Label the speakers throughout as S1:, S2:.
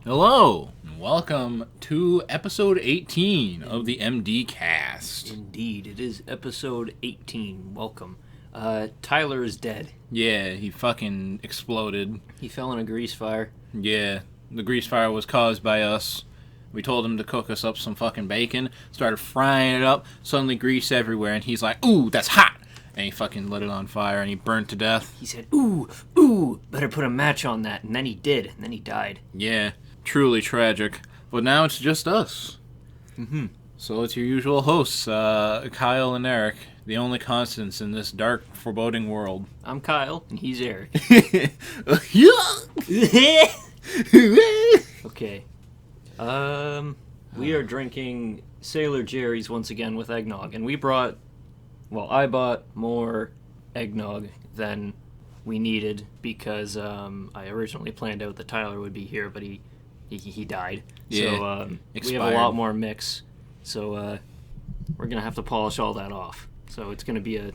S1: Hello, and welcome to episode 18 of the MD Cast.
S2: Indeed, it is episode 18. Welcome. Tyler is dead.
S1: Yeah, he fucking exploded.
S2: He fell in a grease fire.
S1: Yeah, the grease fire was caused by us. We told him to cook us up some fucking bacon, started frying it up, suddenly grease everywhere, and he's like, ooh, that's hot! And he fucking lit it on fire, and he burnt to death.
S2: He said, ooh, better put a match on that. And then he did, and then he died.
S1: Yeah, truly tragic. But now it's just us.
S2: Mm-hmm.
S1: So it's your usual hosts, Kyle and Eric, the only constants in this dark, foreboding world.
S2: I'm Kyle, and he's Eric. Okay. We are drinking Sailor Jerry's once again with eggnog, and I bought more eggnog than we needed because I originally planned out that Tyler would be here, but he died.
S1: Yeah,
S2: so we have
S1: expired.
S2: a lot more mix. So we're gonna have to polish all that off. So it's gonna be a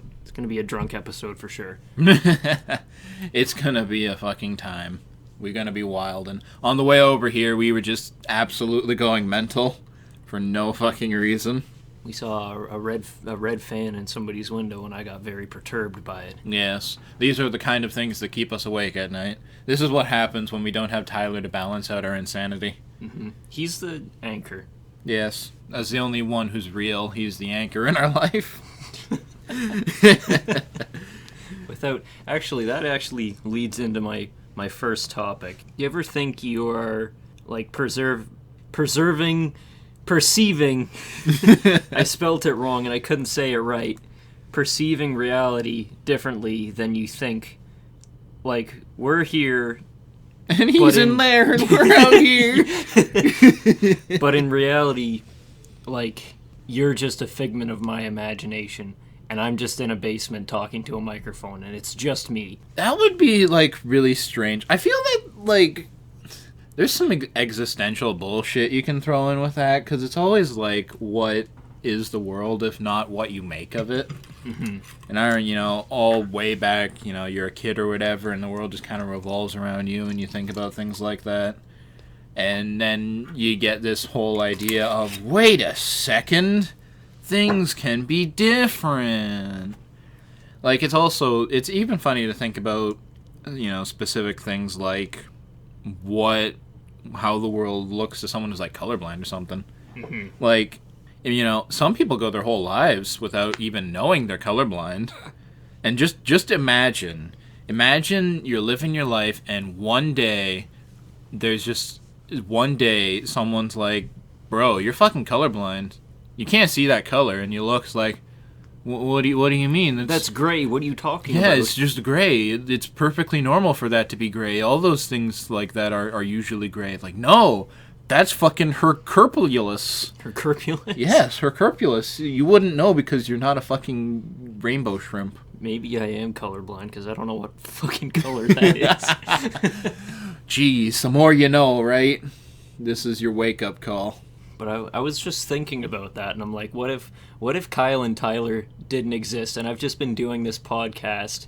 S2: drunk episode for sure.
S1: It's gonna be a fucking time. We're gonna be wild. And on the way over here, we were just absolutely going mental for no fucking reason.
S2: We saw a red fan in somebody's window, and I got very perturbed by it.
S1: Yes, these are the kind of things that keep us awake at night. This is what happens when we don't have Tyler to balance out our insanity.
S2: Mm-hmm. He's the anchor.
S1: Yes, as the only one who's real, he's the anchor in our life.
S2: That actually leads into my first topic. You ever think you are like perceiving I spelt it wrong and I couldn't say it right. Perceiving reality differently than you think. Like, we're here
S1: And he's in there and we're out here.
S2: But in reality, like, you're just a figment of my imagination, and I'm just in a basement talking to a microphone, and it's just me.
S1: That would be, like, really strange. I feel that, like, there's some existential bullshit you can throw in with that, because it's always, like, what is the world if not what you make of it?
S2: Mm-hmm.
S1: And all way back, you're a kid or whatever, and the world just kind of revolves around you, and you think about things like that. And then you get this whole idea of, wait a second, things can be different. Like, it's even funny to think about, specific things like how the world looks to someone who's, like, colorblind or something.
S2: Mm-hmm.
S1: Like, some people go their whole lives without even knowing they're colorblind. And just imagine you're living your life, and one day someone's like, bro, you're fucking colorblind. You can't see that color, and you look like, what do you mean?
S2: That's gray. What are you talking about?
S1: Yeah, it's just gray. It's perfectly normal for that to be gray. All those things like that are usually gray. Like, no, that's fucking hercurpulous.
S2: Hercurpulous?
S1: Yes, hercurpulous. You wouldn't know because you're not a fucking rainbow shrimp.
S2: Maybe I am colorblind because I don't know what fucking color that is.
S1: Geez, the more you know, right? This is your wake-up call.
S2: But I was just thinking about that, and I'm like, what if Kyle and Tyler didn't exist, and I've just been doing this podcast,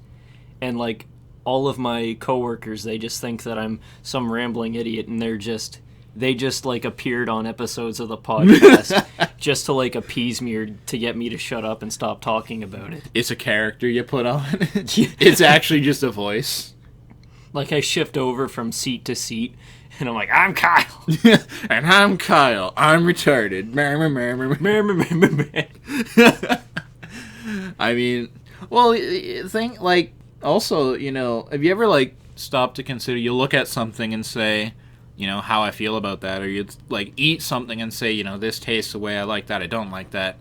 S2: and, like, all of my coworkers, they just think that I'm some rambling idiot, and they just like, appeared on episodes of the podcast just to, like, appease me or to get me to shut up and stop talking about it.
S1: It's a character you put on. It's actually just a voice.
S2: Like, I shift over from seat to seat, and I'm like, I'm Kyle.
S1: And I'm Kyle. I'm retarded. I mean, well, think, like, also, have you ever, like, stopped to consider, you look at something and say, how I feel about that, or you, like, eat something and say, this tastes the way I like that, I don't like that.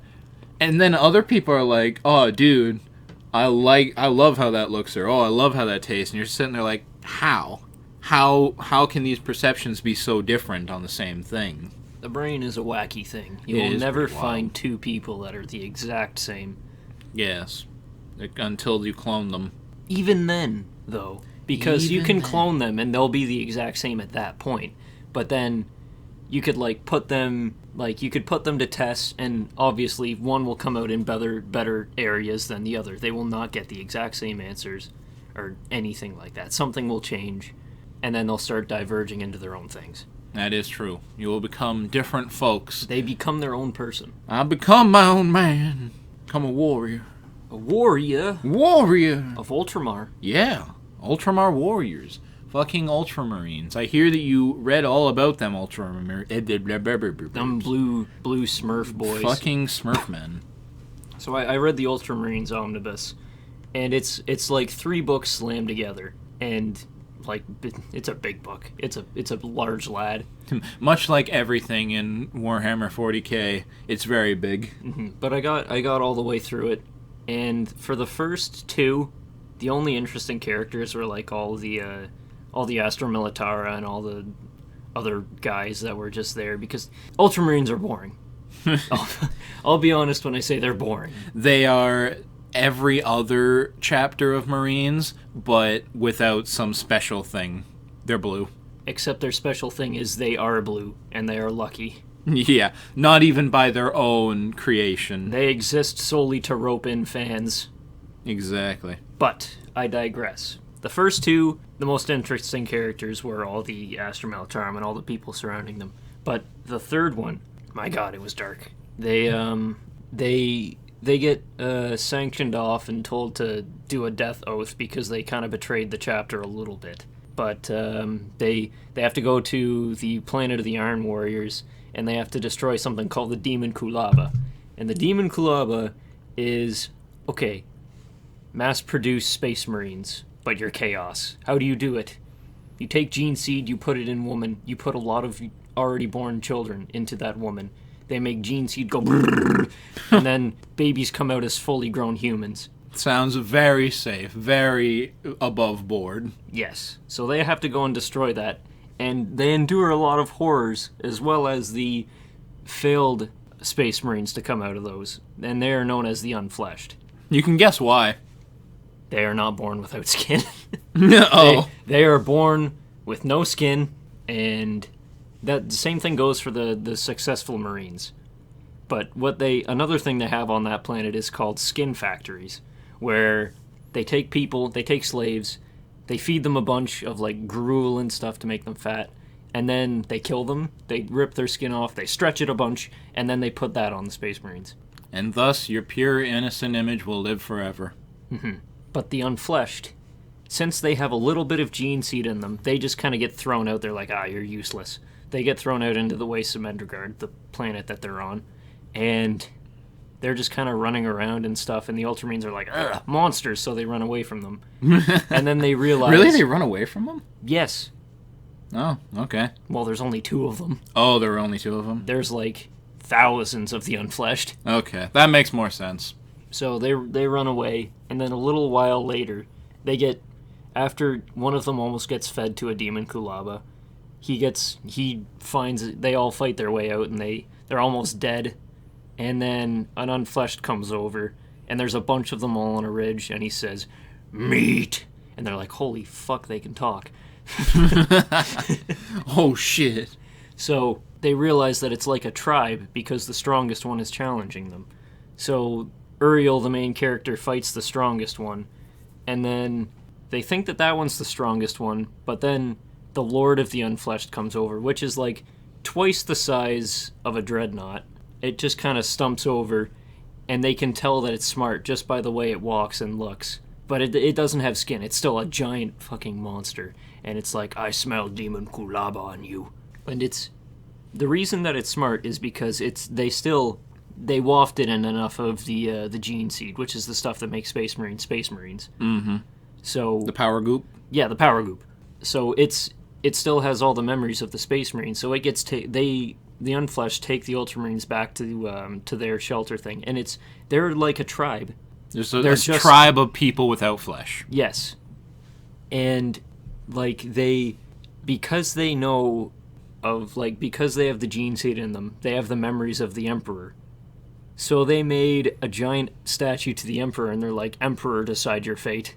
S1: And then other people are like, oh, dude, I love how that looks, or, oh, I love how that tastes. And you're sitting there like, how? How can these perceptions be so different on the same thing?
S2: The brain is a wacky thing. You will never find two people that are the exact same.
S1: Yes. Until you clone them.
S2: Even then, though. Because you can clone them and they'll be the exact same at that point. But then you could put them to test, and obviously one will come out in better areas than the other. They will not get the exact same answers or anything like that. Something will change. and then they'll start diverging into their own things.
S1: That is true. You will become different folks.
S2: They become their own person.
S1: I become my own man. Become a warrior.
S2: A warrior?
S1: Warrior!
S2: Of Ultramar.
S1: Yeah. Ultramar warriors. Fucking Ultramarines. I hear that you read all about them Ultramarines.
S2: Them blue Smurf boys.
S1: Fucking Smurf men.
S2: So I read the Ultramarines Omnibus, and it's like 3 books slammed together, and like it's a big book. It's a large lad.
S1: Much like everything in Warhammer 40k, it's very big.
S2: Mm-hmm. But I got all the way through it, and for the first 2, the only interesting characters were like all the Astra Militara and all the other guys that were just there, because Ultramarines are boring. I'll be honest when I say they're boring.
S1: They are every other chapter of Marines, but without some special thing. They're blue.
S2: Except their special thing is they are blue, and they are lucky.
S1: Yeah, not even by their own creation.
S2: They exist solely to rope in fans.
S1: Exactly.
S2: But I digress. The first 2, the most interesting characters were all the Astra Militarum and all the people surrounding them. But the third one, my god, it was dark. They get sanctioned off and told to do a death oath because they kind of betrayed the chapter a little bit. But they have to go to the planet of the Iron Warriors, and they have to destroy something called the Demon Kulaba. And the Demon Kulaba is, okay, mass-produced Space Marines, but you're chaos. How do you do it? You take gene seed, you put it in woman, you put a lot of already born children into that woman. They make gene seed go brrr, and then babies come out as fully grown humans.
S1: Sounds very safe, very above board.
S2: Yes. So they have to go and destroy that, and they endure a lot of horrors, as well as the failed Space Marines to come out of those, and they are known as the Unfleshed.
S1: You can guess why.
S2: They are not born without skin.
S1: Oh.
S2: They are born with no skin, and that the same thing goes for the successful Marines. But another thing they have on that planet is called skin factories, where they take people, they take slaves, they feed them a bunch of like gruel and stuff to make them fat, and then they kill them, they rip their skin off, they stretch it a bunch, and then they put that on the Space Marines.
S1: And thus your pure innocent image will live forever.
S2: Mm-hmm. But the Unfleshed, since they have a little bit of gene seed in them, they just kind of get thrown out. They're like, you're useless. They get thrown out into the wastes of Mendergard, the planet that they're on, and they're just kind of running around and stuff, and the Ultramarines are like, ugh, monsters, so they run away from them. And then they realize...
S1: Really? They run away from them?
S2: Yes.
S1: Oh, okay.
S2: Well, there's only 2 of them.
S1: Oh, there are only 2 of them?
S2: There's like thousands of the Unfleshed.
S1: Okay, that makes more sense.
S2: So they run away, and then a little while later, after one of them almost gets fed to a Demon Kulaba, they all fight their way out, and they're almost dead, and then an Unfleshed comes over, and there's a bunch of them all on a ridge, and he says, meat, and they're like, holy fuck, they can talk.
S1: Oh shit.
S2: So they realize that it's like a tribe, because the strongest one is challenging them. So Uriel, the main character, fights the strongest one, and then they think that one's the strongest one, but then the Lord of the Unfleshed comes over, which is like twice the size of a dreadnought. It just kind of stumps over, and they can tell that it's smart just by the way it walks and looks. But it doesn't have skin. It's still a giant fucking monster, and it's like, I smell Demon Kulaba on you. And the reason that it's smart is because they wafted in enough of the gene seed, which is the stuff that makes Space Marines Space Marines.
S1: Mm-hmm.
S2: So
S1: the power goop?
S2: Yeah, the power goop. So it still has all the memories of the Space Marines, so it gets the Unfleshed take the Ultramarines back to their shelter thing, and they're like a tribe.
S1: There's a tribe of people without flesh.
S2: Yes. And like because they know because they have the gene seed in them, they have the memories of the Emperor. So they made a giant statue to the Emperor, and they're like, Emperor, decide your fate.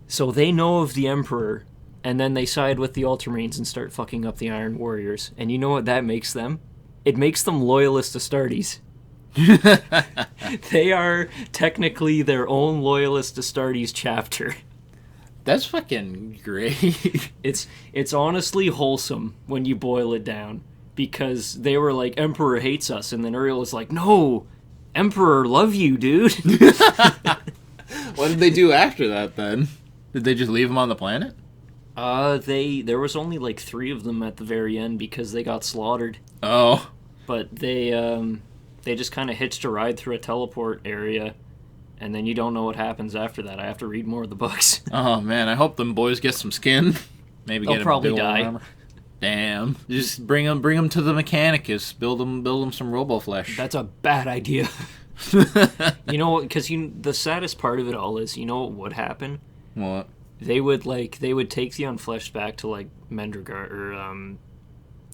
S2: So they know of the Emperor, and then they side with the Ultramarines and start fucking up the Iron Warriors. And you know what that makes them? It makes them loyalist Astartes. They are technically their own loyalist Astartes chapter.
S1: That's fucking great.
S2: It's honestly wholesome when you boil it down, because they were like, Emperor hates us, and then Uriel was like, no, Emperor love you, dude.
S1: What did they do after that, then? Did they just leave him on the planet?
S2: There was only like 3 of them at the very end because they got slaughtered.
S1: Oh.
S2: But they just kind of hitched a ride through a teleport area, and then you don't know what happens after that. I have to read more of the books.
S1: Oh, man, I hope them boys get some skin. Maybe
S2: They'll
S1: get
S2: probably die.
S1: Armor. Damn. Just bring them to the Mechanicus. Build them some robo-flesh.
S2: That's a bad idea. You know what? Because the saddest part of it all is, you know what would happen?
S1: What?
S2: They would take the Unfleshed back to like Mendragar or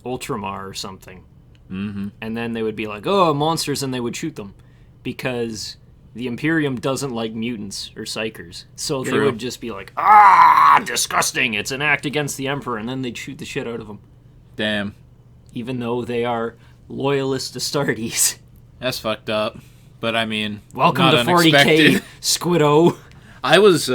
S2: Ultramar or something.
S1: Mm-hmm.
S2: And then they would be like, oh, monsters, and they would shoot them. Because the Imperium doesn't like mutants or psychers. So they would just be like, disgusting, it's an act against the Emperor, and then they'd shoot the shit out of them.
S1: Damn.
S2: Even though they are loyalist Astartes.
S1: That's fucked up. But I mean,
S2: welcome to 40K, Squiddo.
S1: I was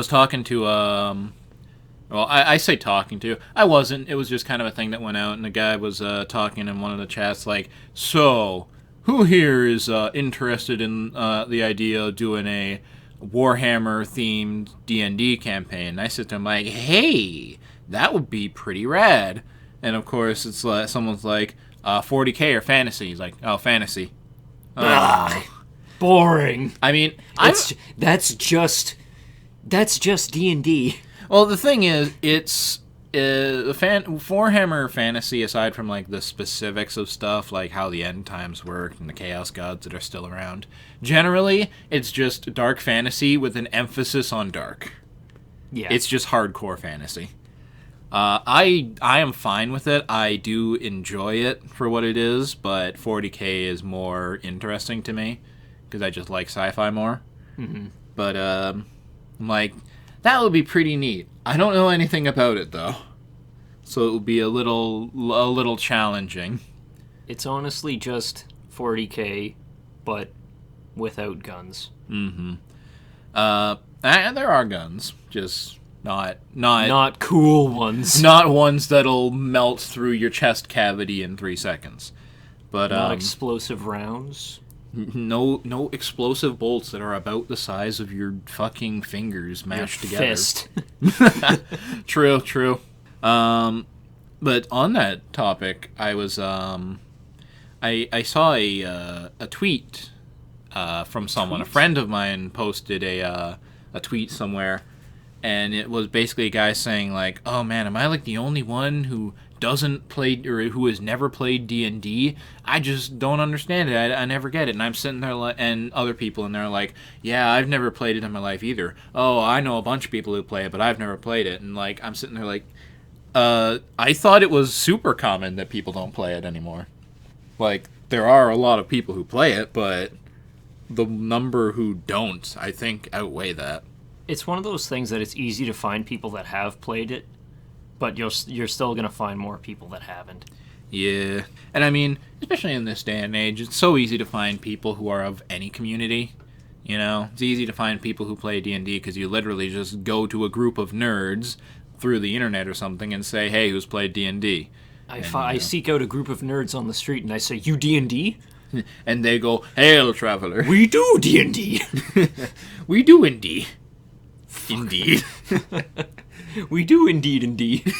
S1: talking to well, I say talking to. I wasn't. It was just kind of a thing that went out, and the guy was talking in one of the chats like, so, who here is interested in the idea of doing a Warhammer-themed D&D campaign? And I said to him like, hey, that would be pretty rad. And of course, it's like, someone's like, 40K or fantasy? He's like, oh, fantasy.
S2: Boring.
S1: I mean,
S2: that's just D&D.
S1: Well, the thing is, it's Warhammer Fantasy, aside from like the specifics of stuff, like how the end times work and the Chaos Gods that are still around, generally, it's just dark fantasy with an emphasis on dark.
S2: Yeah.
S1: It's just hardcore fantasy. I am fine with it. I do enjoy it for what it is, but 40K is more interesting to me because I just like sci-fi more.
S2: Mm-hmm.
S1: But I'm like, that would be pretty neat. I don't know anything about it though, so it would be a little challenging.
S2: It's honestly just 40K, but without guns.
S1: Mm-hmm. And there are guns, just not
S2: cool ones.
S1: Not ones that'll melt through your chest cavity in 3 seconds. But
S2: not explosive rounds.
S1: No explosive bolts that are about the size of your fucking fingers mashed together.
S2: Fist.
S1: True. But on that topic, I was I saw a tweet from someone. A friend of mine posted a tweet somewhere, and it was basically a guy saying like, "Oh man, am I like the only one who doesn't play or who has never played D&D? I just don't understand it. I never get it." And I'm sitting there and other people in there are like, "Yeah, I've never played it in my life either. Oh, I know a bunch of people who play it, but I've never played it." And like I'm sitting there like, I thought it was super common that people don't play it anymore. Like there are a lot of people who play it, but the number who don't, I think, outweigh that.
S2: It's one of those things that it's easy to find people that have played it, but you're still going to find more people that haven't.
S1: Yeah. And I mean, especially in this day and age, it's so easy to find people who are of any community. You know, it's easy to find people who play D&D because you literally just go to a group of nerds through the internet or something and say, "Hey, who's played D&D?"
S2: I seek out a group of nerds on the street and I say, "You D&D?"
S1: And they go, "Hail, traveler."
S2: "We do D&D."
S1: "We do indeed." Indeed.
S2: "We do indeed."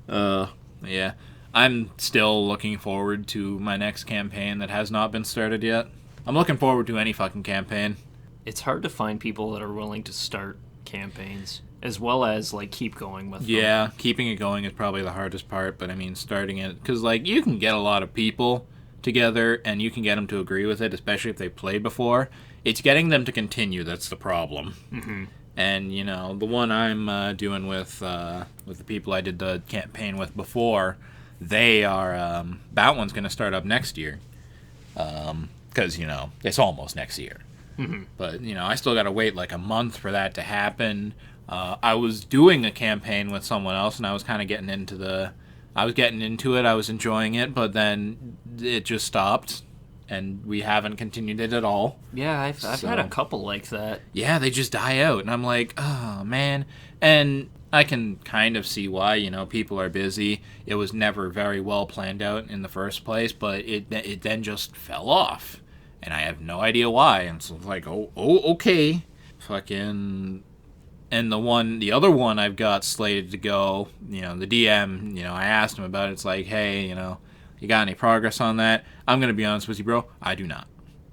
S1: Yeah. I'm still looking forward to my next campaign that has not been started yet. I'm looking forward to any fucking campaign.
S2: It's hard to find people that are willing to start campaigns, as well as, like, keep going with them.
S1: Yeah, keeping it going is probably the hardest part, but I mean, starting it, because, like, you can get a lot of people together, and you can get them to agree with it, especially if they played before. It's getting them to continue that's the problem.
S2: Mm-hmm.
S1: And, you know, the one I'm doing with the people I did the campaign with before, they are, that one's going to start up next year. Because, you know, it's almost next year.
S2: Mm-hmm.
S1: But, you know, I still got to wait like a month for that to happen. I was doing a campaign with someone else, and I was kind of getting into it, I was enjoying it, but then it just stopped. and we haven't continued it at all.
S2: Yeah, I've had a couple like that.
S1: Yeah, they just die out, and I'm like, oh, man. And I can kind of see why, you know, people are busy. It was never very well planned out in the first place, but it then just fell off. And I have no idea why. And so like, okay. Fucking... And the other one I've got slated to go, you know, the DM, you know, I asked him about it. It's like, hey, you know, you got any progress on that? I'm going to be honest with you, bro. I do not.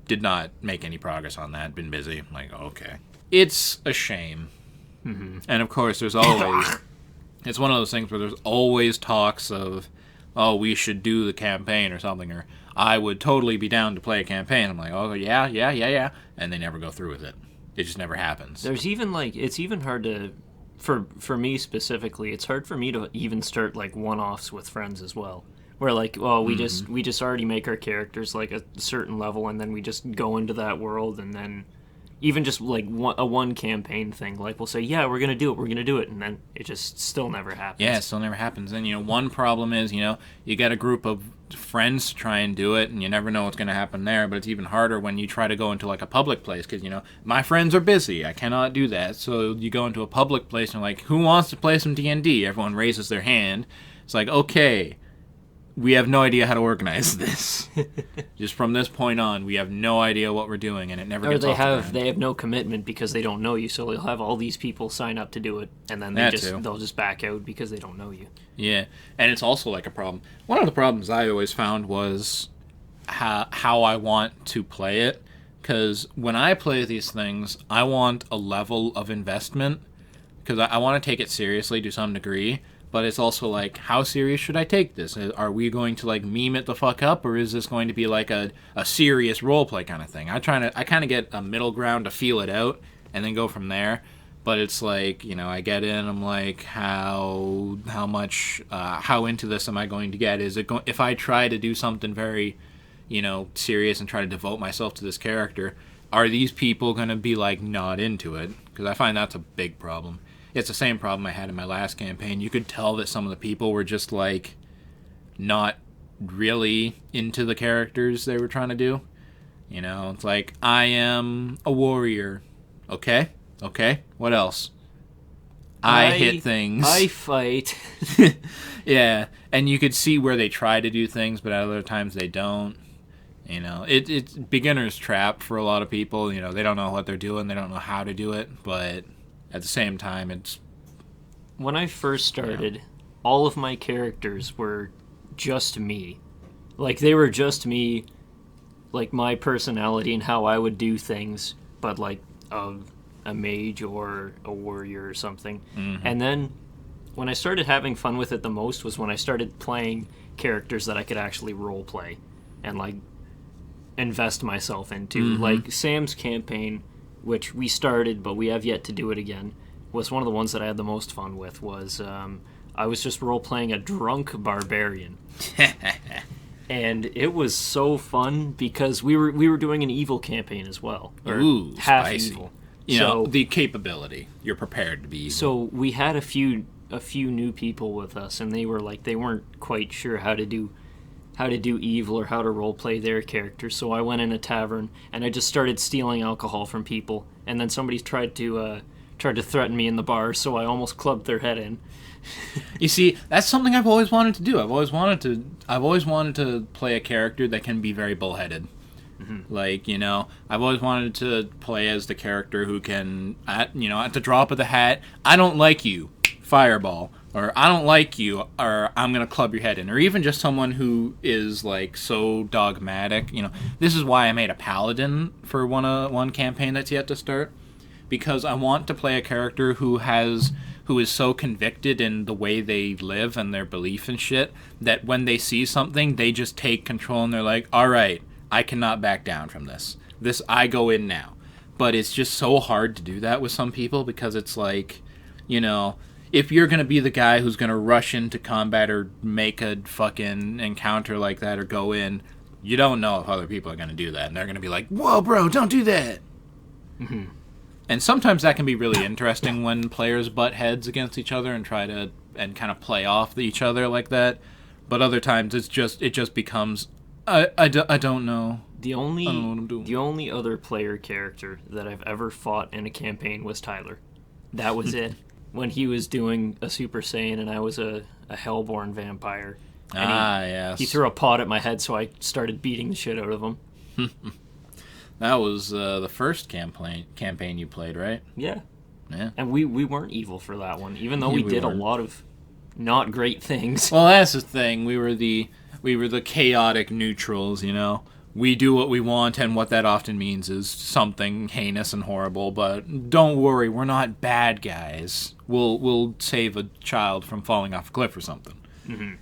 S1: Did not make any progress on that. Been busy. I'm like, okay. It's a shame. Mm-hmm. And of course, there's always... It's one of those things where there's always talks of, oh, we should do the campaign or something, or I would totally be down to play a campaign. I'm like, oh, yeah. And they never go through with it. It just never happens.
S2: There's even, like, it's even hard to... For me specifically, it's hard for me to even start, like, one-offs with friends as well. Where, like, well, we just already make our characters, like, a certain level, and then we just go into that world, and then even just, like, a one campaign thing, like, we'll say, yeah, we're gonna do it, and then it just still never happens.
S1: Yeah, it still never happens. And, you know, one problem is, you know, you get a group of friends to try and do it, and you never know what's gonna happen there, but it's even harder when you try to go into, like, a public place, because, you know, my friends are busy, I cannot do that, so you go into a public place, and you're like, who wants to play some D&D? Everyone raises their hand. It's like, okay... We have no idea how to organize this. Just from this point on, we have no idea what we're doing, and it never gets off the ground.
S2: They have no commitment because they don't know you, so they'll have all these people sign up to do it, and then they'll just back out because they don't know you.
S1: Yeah, and it's also like a problem. One of the problems I always found was how I want to play it, because when I play these things, I want a level of investment, because I want to take it seriously to some degree. But it's also like, how serious should I take this? Are we going to, like, meme it the fuck up, or is this going to be, like, a serious roleplay kind of thing? I kind of get a middle ground to feel it out, and then go from there. But it's like, you know, I get in, I'm like, how much, how into this am I going to get? Is it if I try to do something very, you know, serious and try to devote myself to this character, are these people going to be, like, not into it? Because I find that's a big problem. It's the same problem I had in my last campaign. You could tell that some of the people were just, like, not really into the characters they were trying to do. You know, it's like, I am a warrior. Okay, what else? I hit things.
S2: I fight.
S1: Yeah, and you could see where they try to do things, but at other times they don't. You know, it's beginner's trap for a lot of people. You know, they don't know what they're doing. They don't know how to do it, but... At the same time, it's...
S2: When I first started, all of my characters were just me. Like, they were just me, like, my personality and how I would do things, but, like, a mage or a warrior or something. Mm-hmm. And then, when I started having fun with it the most was when I started playing characters that I could actually roleplay and, like, invest myself into. Mm-hmm. Like, Sam's campaign... which we started, but we have yet to do it again, was one of the ones that I had the most fun with, was I was just role-playing a drunk barbarian. And it was so fun, because we were doing an evil campaign as well. Or
S1: ooh,
S2: half
S1: spicy.
S2: Evil.
S1: You know, the capability. You're prepared to be evil.
S2: So we had a few new people with us, and they were like, they weren't quite sure how to do evil or how to roleplay their characters. So I went in a tavern and I just started stealing alcohol from people, and then somebody tried to threaten me in the bar, so I almost clubbed their head in.
S1: You see, that's something I've always wanted to do. I've always wanted to play a character that can be very bullheaded. Mm-hmm. Like, you know, I've always wanted to play as the character who can, at the drop of the hat, I don't like you, fireball. Or, I don't like you, or I'm going to club your head in. Or even just someone who is, like, so dogmatic. You know, this is why I made a paladin for one campaign that's yet to start. Because I want to play a character who is so convicted in the way they live and their belief and shit, that when they see something, they just take control and they're like, alright, I cannot back down from this. I go in now. But it's just so hard to do that with some people, because it's like, you know... If you're going to be the guy who's going to rush into combat or make a fucking encounter like that or go in, you don't know if other people are going to do that. And they're going to be like, whoa, bro, don't do that. Mm-hmm. And sometimes that can be really interesting when players butt heads against each other and try to and kind of play off each other like that. But other times it just becomes, I don't know.
S2: The
S1: I don't know what I'm
S2: only
S1: doing.
S2: the only other player character that I've ever fought in a campaign was Tyler. That was it. When he was doing a Super Saiyan and I was a Hellborn vampire. And
S1: yes.
S2: he threw a pot at my head, so I started beating the shit out of him.
S1: That was the first campaign you played, right?
S2: Yeah.
S1: Yeah.
S2: And we weren't evil for that one, even though
S1: Yeah,
S2: we
S1: we
S2: did
S1: weren't.
S2: a lot of not great things.
S1: Well, that's the thing. We were the chaotic neutrals, you know. We do what we want, and what that often means is something heinous and horrible. But don't worry, we're not bad guys. We'll save a child from falling off a cliff or something,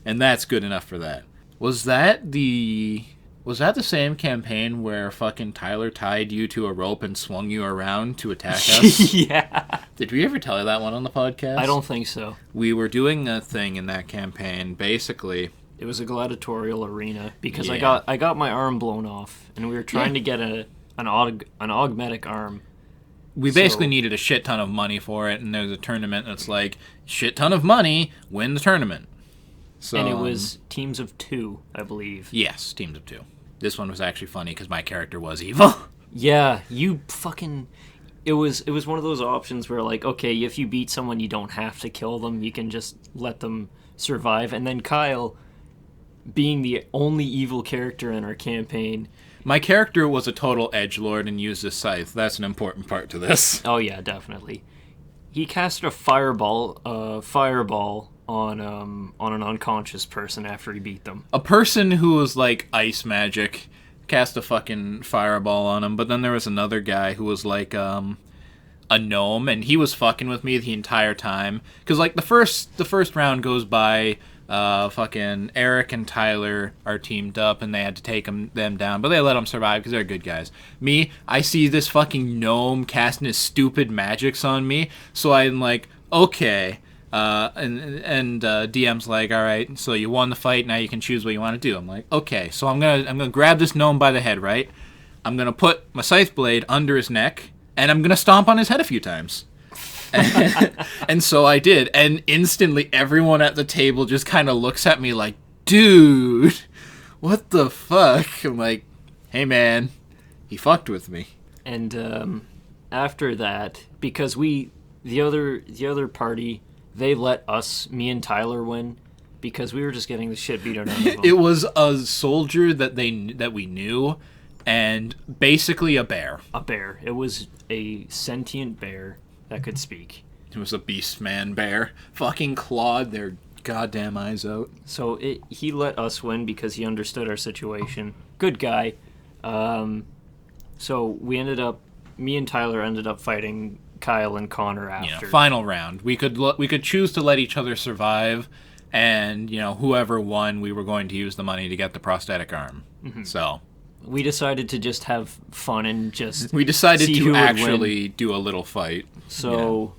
S1: and that's good enough for that. Was that the same campaign where fucking Tyler tied you to a rope and swung you around to attack us?
S2: Yeah.
S1: Did we ever tell you that one on the podcast?
S2: I don't think so.
S1: We were doing a thing in that campaign, basically.
S2: It was a gladiatorial arena because
S1: Yeah.
S2: I got my arm blown off, and we were trying to get an augmetic arm.
S1: We basically needed a shit ton of money for it, and there's a tournament that's like, shit ton of money, win the tournament. So,
S2: And it was teams of 2, I believe.
S1: Yes, teams of 2. This one was actually funny because my character was evil.
S2: Yeah, you fucking... It was one of those options where, like, okay, if you beat someone, you don't have to kill them. You can just let them survive. And then Kyle, being the only evil character in our campaign...
S1: My character was a total edgelord and used a scythe. That's an important part to this.
S2: Oh, yeah, definitely. He casted a fireball on an unconscious person after he beat them.
S1: A person who was like ice magic cast a fucking fireball on him, but then there was another guy who was like a gnome, and he was fucking with me the entire time. Because like the first round goes by, fucking Eric and Tyler are teamed up, and they had to take them down, but they let them survive because they're good guys. Me, I see this fucking gnome casting his stupid magics on me, so I'm like, okay. And DM's like, all right, so you won the fight, now you can choose what you want to do. I'm like, okay, so I'm gonna grab this gnome by the head, right? I'm gonna put my scythe blade under his neck, and I'm gonna stomp on his head a few times. And so I did, and instantly everyone at the table just kind of looks at me like, dude, what the fuck? I'm like, hey man, he fucked with me.
S2: And after that, because the other party, they let me and Tyler win because we were just getting the shit beat out of them.
S1: It was a soldier that we knew, and basically a bear.
S2: A bear. It was a sentient bear that could speak.
S1: It was a beast man bear. Fucking clawed their goddamn eyes out.
S2: So he let us win because he understood our situation. Good guy. So me and Tyler ended up fighting Kyle and Connor after.
S1: Final round. We could choose to let each other survive, and whoever won, we were going to use the money to get the prosthetic arm. Mm-hmm. So
S2: we decided to just have fun and just
S1: we decided
S2: see
S1: to
S2: who
S1: actually do a little fight.
S2: So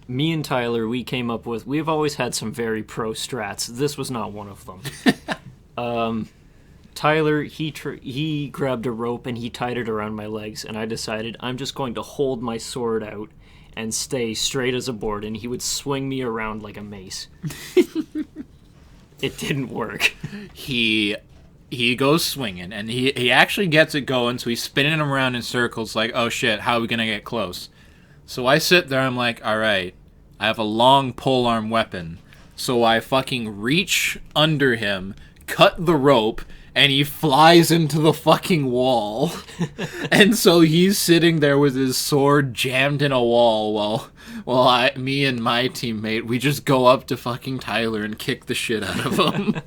S2: me and Tyler, we've always had some very pro strats. This was not one of them. Tyler, he grabbed a rope and he tied it around my legs, and I decided I'm just going to hold my sword out and stay straight as a board, and he would swing me around like a mace. It didn't work.
S1: He goes swinging, and he actually gets it going, so he's spinning him around in circles like, oh shit, how are we gonna get close? So I sit there, I'm like, alright, I have a long polearm weapon, so I fucking reach under him, cut the rope, and he flies into the fucking wall. And so he's sitting there with his sword jammed in a wall while me and my teammate, we just go up to fucking Tyler and kick the shit out of him.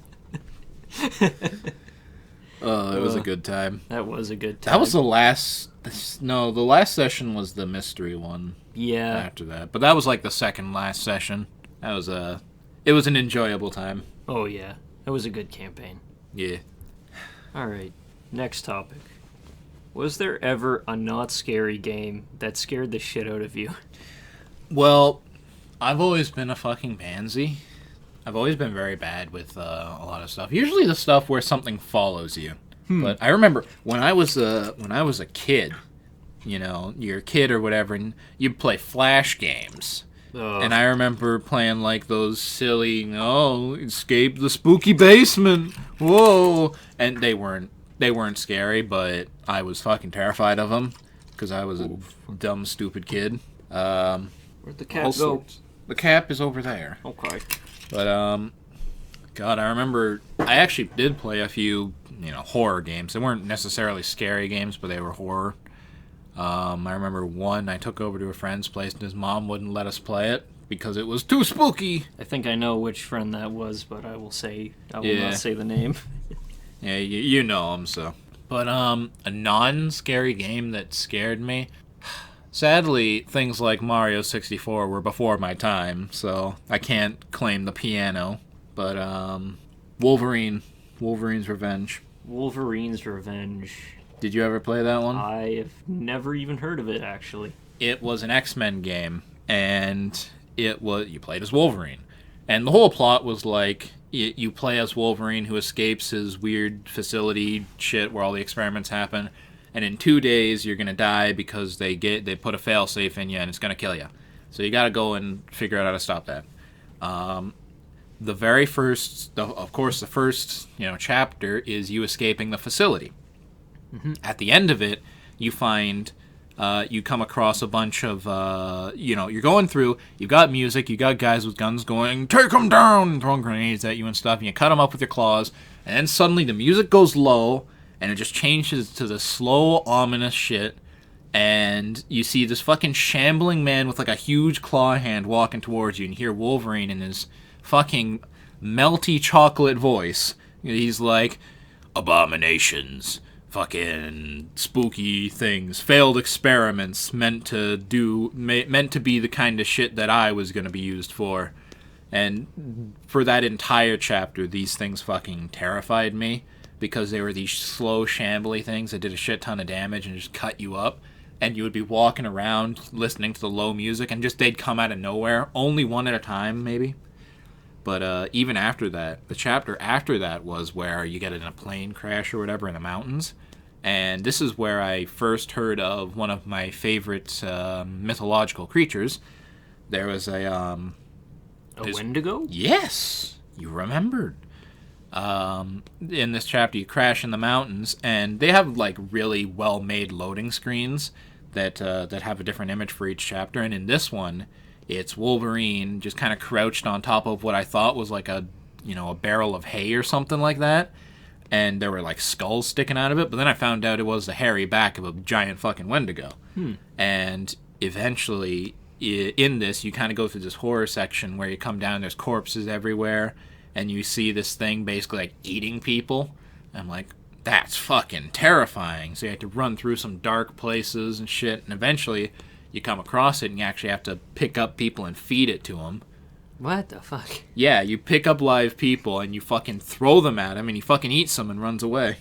S1: Oh, it was a good time.
S2: That was a good time.
S1: That was the last session was the mystery one.
S2: Yeah.
S1: After that. But that was like the second last session. It was an enjoyable time.
S2: Oh yeah. It was a good campaign.
S1: Yeah.
S2: Alright, next topic. Was there ever a not scary game that scared the shit out of you?
S1: Well, I've always been a fucking pansy. I've always been very bad with a lot of stuff. Usually the stuff where something follows you. But I remember when I was a kid, you're a kid or whatever, and you'd play Flash games. And I remember playing like those silly, escape the spooky basement, whoa, and they weren't They weren't scary, but I was fucking terrified of them because I was a dumb, stupid kid.
S2: Where'd the cap go?
S1: The cap is over there.
S2: Okay.
S1: But, God, I remember I actually did play a few, horror games. They weren't necessarily scary games, but they were horror. I remember one I took over to a friend's place, and his mom wouldn't let us play it because it was too spooky.
S2: I think I know which friend that was, but I will not say the name.
S1: Yeah, you know him, so. But, a non-scary game that scared me. Sadly, things like Mario 64 were before my time, so I can't claim the piano. But, Wolverine's Revenge.
S2: Wolverine's Revenge.
S1: Did you ever play that one?
S2: I have never even heard of it, actually.
S1: It was an X-Men game, and you played as Wolverine. And the whole plot was like, you play as Wolverine who escapes his weird facility shit where all the experiments happen, and in 2 days you're gonna die because they put a failsafe in you and it's gonna kill you. So you gotta go and figure out how to stop that. The first chapter is you escaping the facility. Mm-hmm. At the end of it, you find you come across a bunch of you're going through. You've got music. You got guys with guns going, "Take them down!" and throwing grenades at you and stuff. And you cut them up with your claws, and then suddenly the music goes low. And it just changes to the slow, ominous shit. And you see this fucking shambling man with like a huge claw hand walking towards you. And you hear Wolverine in his fucking melty chocolate voice. He's like, "Abominations, fucking spooky things, failed experiments meant to be the kind of shit that I was going to be used for." And for that entire chapter, these things fucking terrified me. Because they were these slow, shambly things that did a shit ton of damage and just cut you up. And you would be walking around listening to the low music and just they'd come out of nowhere. Only one at a time, maybe. But even after that, the chapter after that was where you get in a plane crash or whatever in the mountains. And this is where I first heard of one of my favorite mythological creatures. There was a
S2: Wendigo?
S1: Yes! You remembered. In this chapter, you crash in the mountains, and they have like really well-made loading screens that have a different image for each chapter. And in this one, it's Wolverine just kind of crouched on top of what I thought was like a barrel of hay or something like that, and there were like skulls sticking out of it. But then I found out it was the hairy back of a giant fucking Wendigo. And eventually, in this, you kind of go through this horror section where you come down. There's corpses everywhere. And you see this thing basically like eating people. I'm like, that's fucking terrifying. So you have to run through some dark places and shit. And eventually you come across it and you actually have to pick up people and feed it to them.
S2: What the fuck?
S1: Yeah, you pick up live people and you fucking throw them at him and he fucking eats them and runs away.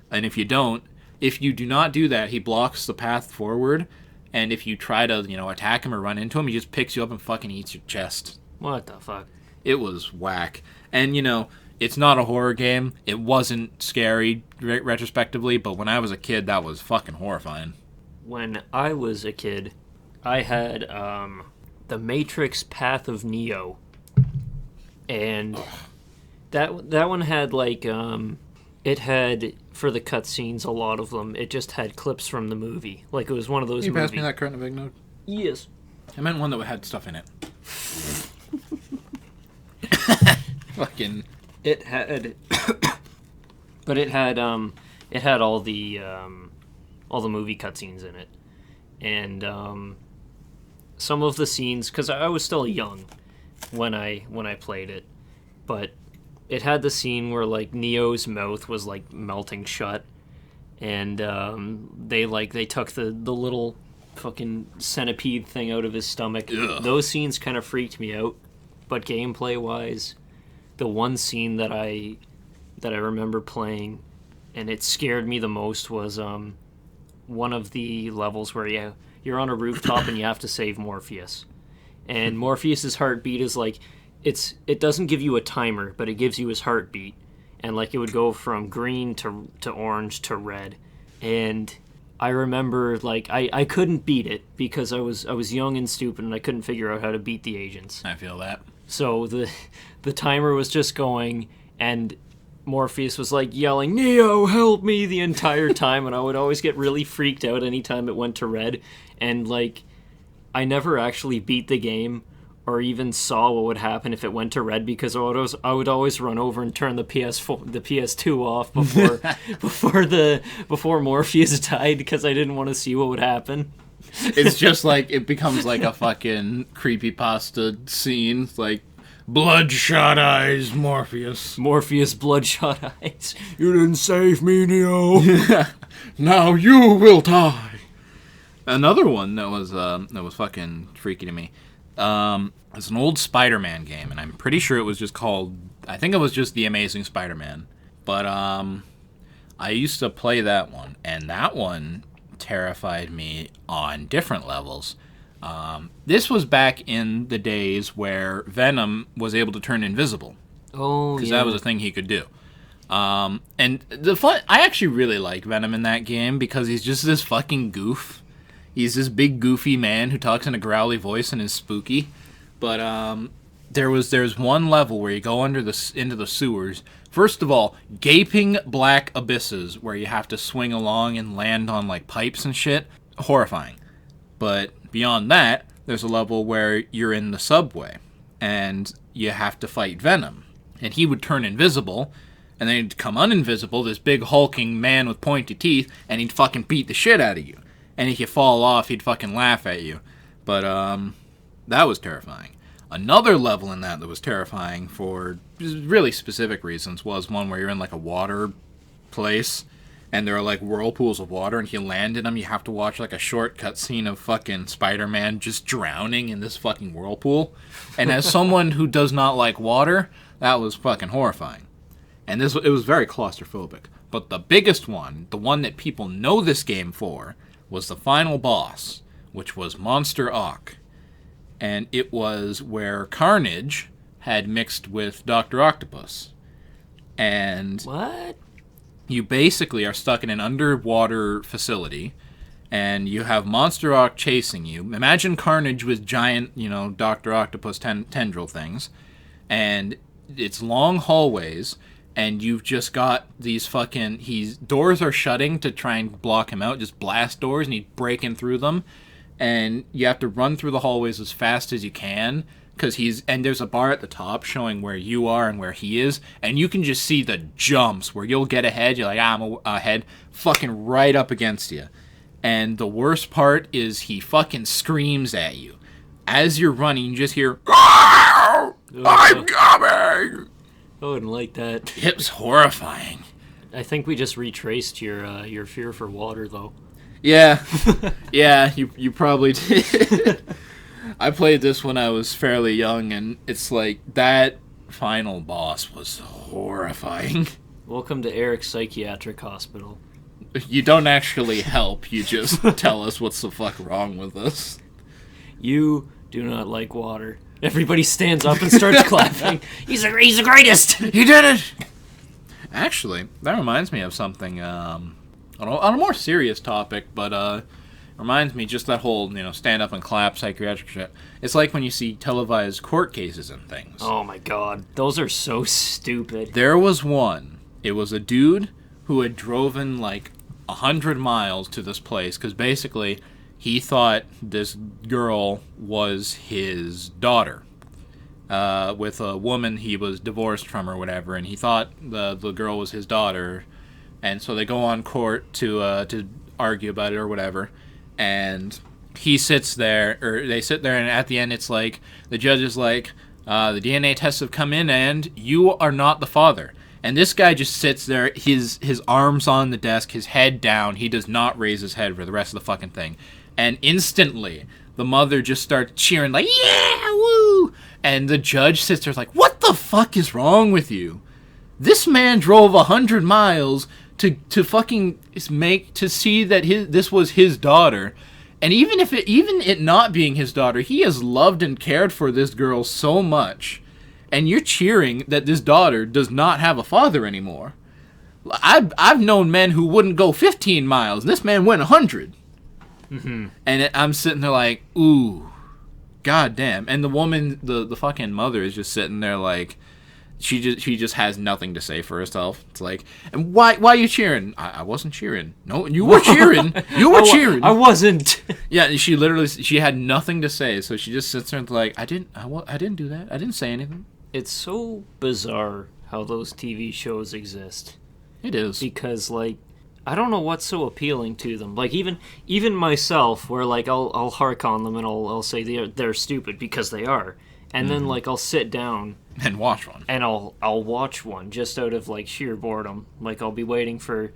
S1: And if you do not do that, he blocks the path forward. And if you try to, attack him or run into him, he just picks you up and fucking eats your chest.
S2: What the fuck?
S1: It was whack. And, it's not a horror game. It wasn't scary retrospectively, but when I was a kid, that was fucking horrifying.
S2: When I was a kid, I had The Matrix Path of Neo. And that one had, like, it had, for the cutscenes, a lot of them, it just had clips from the movie. Like, it was one of those
S1: movies. Can you pass me that current of Ignote?
S2: Yes.
S1: I meant one that had stuff in it. Fucking.
S2: It had, but it had all the movie cutscenes in it, and some of the scenes, because I was still young when I played it, but it had the scene where like Neo's mouth was like melting shut, and they took the little fucking centipede thing out of his stomach. Ugh. Those scenes kind of freaked me out, but gameplay wise, the one scene that I remember playing and it scared me the most was one of the levels where you're on a rooftop and you have to save Morpheus. And Morpheus's heartbeat is like, it doesn't give you a timer, but it gives you his heartbeat. And like it would go from green to orange to red. And I remember like I couldn't beat it because I was young and stupid and I couldn't figure out how to beat the agents.
S1: I feel that.
S2: So the timer was just going, and Morpheus was like yelling, "Neo, help me," the entire time, and I would always get really freaked out anytime it went to red. And like, I never actually beat the game or even saw what would happen if it went to red, because I would always run over and turn the PS2 off before Morpheus died, because I didn't want to see what would happen.
S1: It's just like, it becomes like a fucking creepypasta scene, like, bloodshot eyes, Morpheus.
S2: Morpheus, bloodshot eyes. You didn't save me, Neo.
S1: Now you will die. Another one that was fucking freaky to me. It's an old Spider-Man game, and I'm pretty sure it was just called, I think it was just The Amazing Spider-Man. But I used to play that one, and that one terrified me on different levels. This was back in the days where Venom was able to turn invisible.
S2: Oh,
S1: because that was a thing he could do. And I actually really like Venom in that game, because he's just this fucking goof. He's this big goofy man who talks in a growly voice and is spooky. But there's one level where you go into the sewers. First of all, gaping black abysses where you have to swing along and land on like pipes and shit. Horrifying. But beyond that, there's a level where you're in the subway and you have to fight Venom. And he would turn invisible, and then he'd come uninvisible, this big hulking man with pointy teeth, and he'd fucking beat the shit out of you. And if you fall off, he'd fucking laugh at you. But that was terrifying. Another level in that was terrifying for really specific reasons was one where you're in like a water place, and there are like whirlpools of water, and if you land in them, you have to watch like a short cutscene of fucking Spider-Man just drowning in this fucking whirlpool. And as someone who does not like water, that was fucking horrifying. And it was very claustrophobic. But the biggest one, the one that people know this game for, was the final boss, which was Monster Ock. And it was where Carnage had mixed with Dr. Octopus. And
S2: what?
S1: You basically are stuck in an underwater facility, and you have Monster Ock chasing you. Imagine Carnage with giant, Dr. Octopus tendril things, and it's long hallways, and you've just got these doors are shutting to try and block him out, just blast doors, and he's breaking through them, and you have to run through the hallways as fast as you can, and there's a bar at the top showing where you are and where he is, and you can just see the jumps where you'll get ahead, you're like, I'm ahead, fucking right up against you. And the worst part is he fucking screams at you. As you're running, you just hear, I'm coming!
S2: I wouldn't like that.
S1: It was horrifying.
S2: I think we just retraced your fear for water, though.
S1: Yeah. Yeah, you probably did. I played this when I was fairly young, and it's like, that final boss was horrifying.
S2: Welcome to Eric's Psychiatric Hospital.
S1: You don't actually help, you just tell us what's the fuck wrong with us.
S2: You do not like water. Everybody stands up and starts clapping. He's the greatest!
S1: He did it! Actually, that reminds me of something, on a more serious topic, but, reminds me just that whole, stand up and clap psychiatric shit. It's like when you see televised court cases and things.
S2: Oh my god, those are so stupid.
S1: There was one. It was a dude who had driven like 100 miles to this place, because basically he thought this girl was his daughter. With a woman he was divorced from or whatever, and he thought the girl was his daughter. And so they go on court to argue about it or whatever. And he sits there, or they sit there, and at the end it's like, the judge is like, the DNA tests have come in, and you are not the father. And this guy just sits there, his arms on the desk, his head down, he does not raise his head for the rest of the fucking thing. And instantly, the mother just starts cheering, like, yeah, woo! And the judge sits there like, what the fuck is wrong with you? This man drove 100 miles to fucking to see that this was his daughter, and even it not being his daughter, he has loved and cared for this girl so much, and you're cheering that this daughter does not have a father anymore. I've known men who wouldn't go 15 miles, and this man went 100. Mm-hmm. And I'm sitting there like, ooh, god damn. And the woman, the fucking mother, is just sitting there like, she just has nothing to say for herself. It's like, and why are you cheering? I wasn't cheering. No, you were cheering. You were cheering.
S2: I wasn't.
S1: Yeah, she had nothing to say, so she just sits there and like, I didn't do that. I didn't say anything.
S2: It's so bizarre how those TV shows exist.
S1: It is.
S2: Because, like, I don't know what's so appealing to them. Like, even myself, where, like, I'll hark on them and I'll say they're stupid because they are. And then, like, I'll sit down
S1: and watch one.
S2: And I'll watch one just out of, like, sheer boredom. Like, I'll be waiting for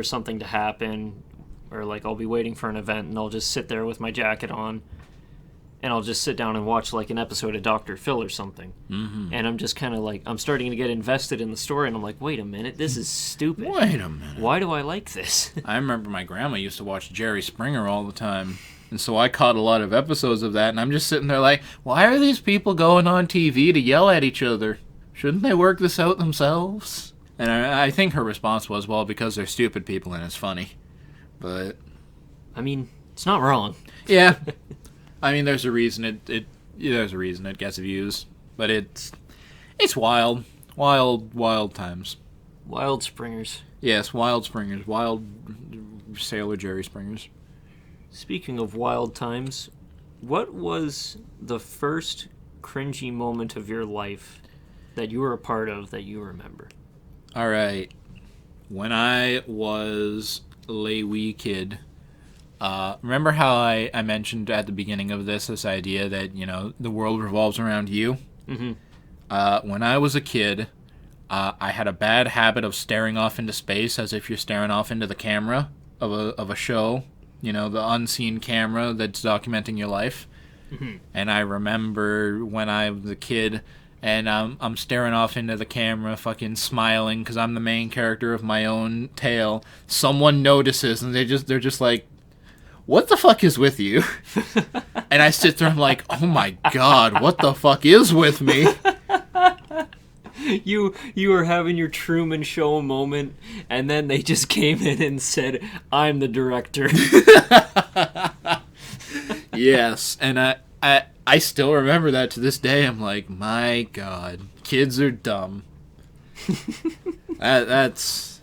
S2: something to happen, or, like, I'll be waiting for an event, and I'll just sit there with my jacket on, and I'll just sit down and watch, like, an episode of Dr. Phil or something. Mm-hmm. And I'm just kind of, like, I'm starting to get invested in the story, and I'm like, wait a minute, this is stupid.
S1: Wait a minute.
S2: Why do I like this?
S1: I remember my grandma used to watch Jerry Springer all the time. And so I caught a lot of episodes of that, and I'm just sitting there like, why are these people going on TV to yell at each other? Shouldn't they work this out themselves? And I think her response was, well, because they're stupid people and it's funny. But
S2: I mean, it's not wrong.
S1: Yeah. I mean, there's a reason there's a reason it gets views. But it's wild. Wild times.
S2: Wild Springers.
S1: Yes, Wild Springers. Wild Sailor Jerry Springers.
S2: Speaking of wild times, what was the first cringy moment of your life that you were a part of that you remember?
S1: All right. When I was a wee kid, remember how I mentioned at the beginning of this idea that, you know, the world revolves around you? Mm-hmm. When I was a kid, I had a bad habit of staring off into space as if you're staring off into the camera of a show. You know, the unseen camera that's documenting your life. Mm-hmm. And I remember when I was a kid and I'm staring off into the camera, fucking smiling because I'm the main character of my own tale. Someone notices and they're just like, what the fuck is with you? And I sit there and I'm like, oh my god, what the fuck is with me?
S2: You were having your Truman Show moment, and then they just came in and said, I'm the director.
S1: Yes, and I still remember that to this day. I'm like, my god, kids are dumb. That's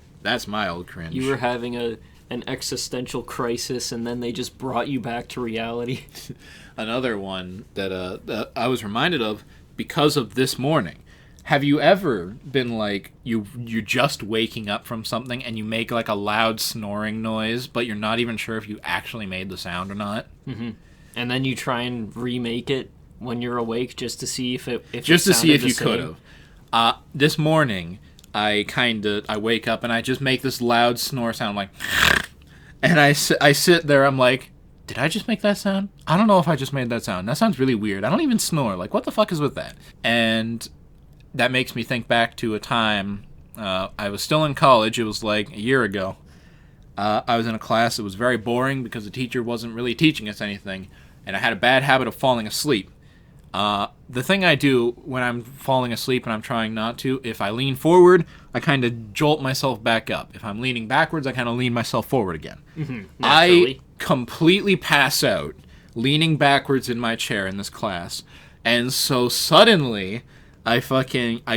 S1: my old cringe.
S2: You were having an existential crisis, and then they just brought you back to reality.
S1: Another one that I was reminded of because of this morning. Have you ever been like, you're just waking up from something and you make like a loud snoring noise, but you're not even sure if you actually made the sound or not? Mm-hmm.
S2: And then you try and remake it when you're awake just to see if you
S1: could have. This morning, I wake up and I just make this loud snore sound like, and I sit there, I'm like, did I just make that sound? I don't know if I just made that sound. That sounds really weird. I don't even snore. Like, what the fuck is with that? And that makes me think back to a time, I was still in college, it was like a year ago. I was in a class that was very boring because the teacher wasn't really teaching us anything, and I had a bad habit of falling asleep. The thing I do when I'm falling asleep and I'm trying not to, if I lean forward, I kind of jolt myself back up. If I'm leaning backwards, I kind of lean myself forward again. Mm-hmm. I completely pass out, leaning backwards in my chair in this class, and so suddenly I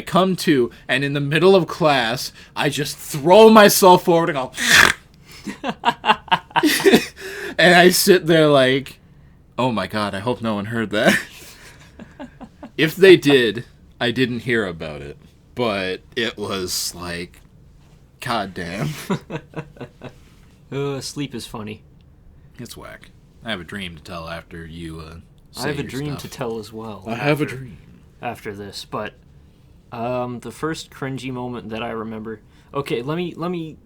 S1: come to, and in the middle of class, I just throw myself forward and go, and I sit there like, oh my god, I hope no one heard that. If they did, I didn't hear about it, but it was like, god damn.
S2: Sleep is funny.
S1: It's whack. I have a dream to tell after you say
S2: I have a
S1: your
S2: dream
S1: stuff.
S2: to tell as well.
S1: I have a dream.
S2: After this, but the first cringy moment that I remember. Okay, let me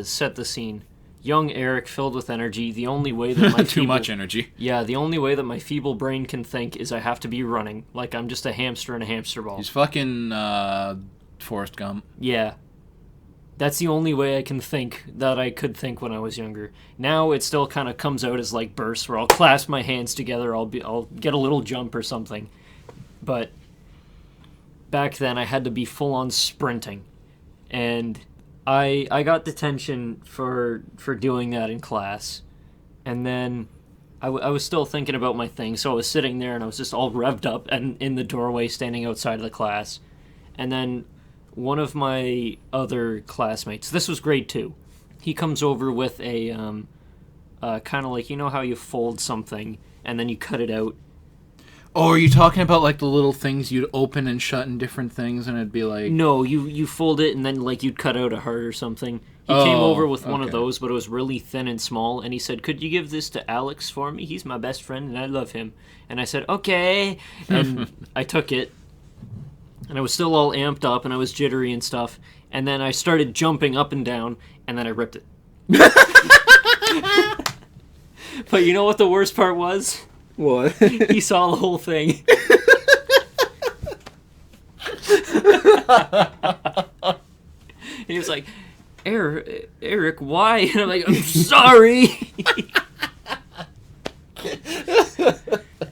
S2: set the scene. Young Eric, filled with energy. The only way that my
S1: too much energy.
S2: Yeah, the only way that my feeble brain can think is I have to be running, like I'm just a hamster in a hamster ball.
S1: He's fucking Forrest Gump.
S2: Yeah, that's the only way I can think that I could think when I was younger. Now it still kind of comes out as like bursts where I'll clasp my hands together. I'll get a little jump or something. But back then, I had to be full-on sprinting. And I got detention for doing that in class. And then I was still thinking about my thing, so I was sitting there and I was just all revved up and in the doorway standing outside of the class. And then one of my other classmates, this was grade 2, he comes over with a kind of like, you know how you fold something and then you cut it out?
S1: Oh, are you talking about like the little things you'd open and shut in different things and it'd be like...
S2: No, you fold it and then like you'd cut out a heart or something. He came over with one of those, but it was really thin and small, and he said, "Could you give this to Alex for me? He's my best friend and I love him." And I said, "Okay." And I took it, and I was still all amped up and I was jittery and stuff, and then I started jumping up and down, and then I ripped it. But you know what the worst part was?
S1: What?
S2: He saw the whole thing. He was like, Eric, why? And I'm like, I'm sorry.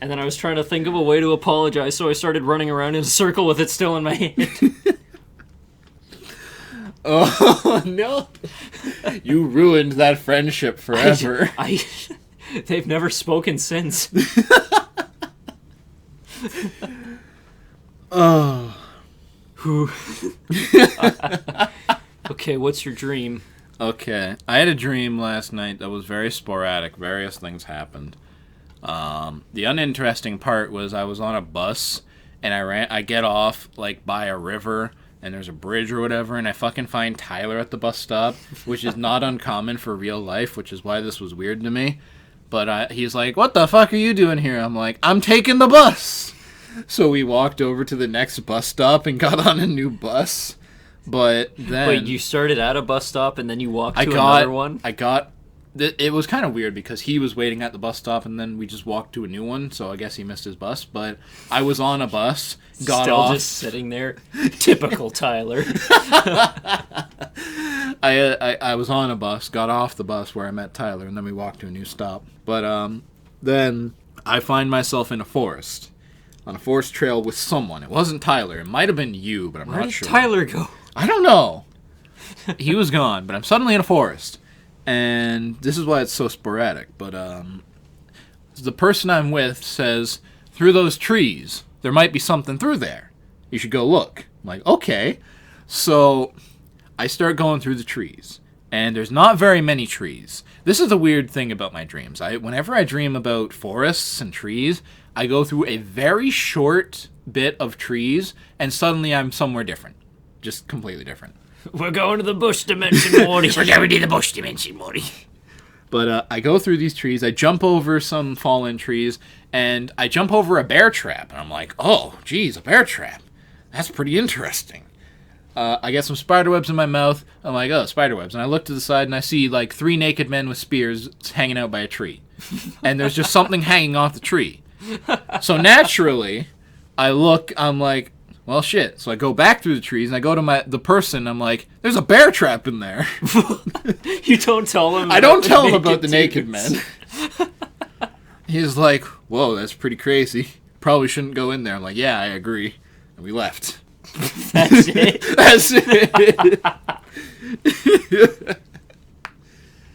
S2: And then I was trying to think of a way to apologize, so I started running around in a circle with it still in my hand.
S1: Oh, no. You ruined that friendship forever.
S2: They've never spoken since.
S1: Oh.
S2: Okay, what's your dream?
S1: Okay, I had a dream last night that was very sporadic. Various things happened. The uninteresting part was I was on a bus, and I get off, like, by a river, and there's a bridge or whatever, and I fucking find Tyler at the bus stop, which is not uncommon for real life, which is why this was weird to me. But he's like, "What the fuck are you doing here?" I'm like, "I'm taking the bus!" So we walked over to the next bus stop and got on a new bus. But then...
S2: Wait, you started at a bus stop and then you walked to another one?
S1: It was kind of weird because he was waiting at the bus stop and then we just walked to a new one, so I guess he missed his bus. But I was on a bus, got
S2: Still
S1: off...
S2: just sitting there. Typical Tyler.
S1: I was on a bus, got off the bus where I met Tyler, and then we walked to a new stop. But then I find myself in a forest. On a forest trail with someone. It wasn't Tyler. It might have been you, but I'm not sure.
S2: Where did Tyler go?
S1: I don't know. He was gone, but I'm suddenly in a forest. And this is why it's so sporadic. But the person I'm with says, "Through those trees, there might be something through there. You should go look." I'm like, okay. So I start going through the trees. And there's not very many trees. This is the weird thing about my dreams. Whenever I dream about forests and trees, I go through a very short bit of trees, and suddenly I'm somewhere different. Just completely different.
S2: We're going to the bush dimension, Morty.
S1: We're going to the bush dimension, Morty. But I go through these trees, I jump over some fallen trees, and I jump over a bear trap. And I'm like, oh, geez, a bear trap. That's pretty interesting. I get some spiderwebs in my mouth. I'm like, oh, spiderwebs. And I look to the side, and I see, like, 3 naked men with spears hanging out by a tree. And there's just something hanging off the tree. So naturally, I look, I'm like, well, shit. So I go back through the trees, and I go to the person, I'm like, there's a bear trap in there.
S2: You don't tell him
S1: I don't tell him about the naked men. He's like, whoa, that's pretty crazy. Probably shouldn't go in there. I'm like, yeah, I agree. And we left.
S2: That's it?
S1: That's it.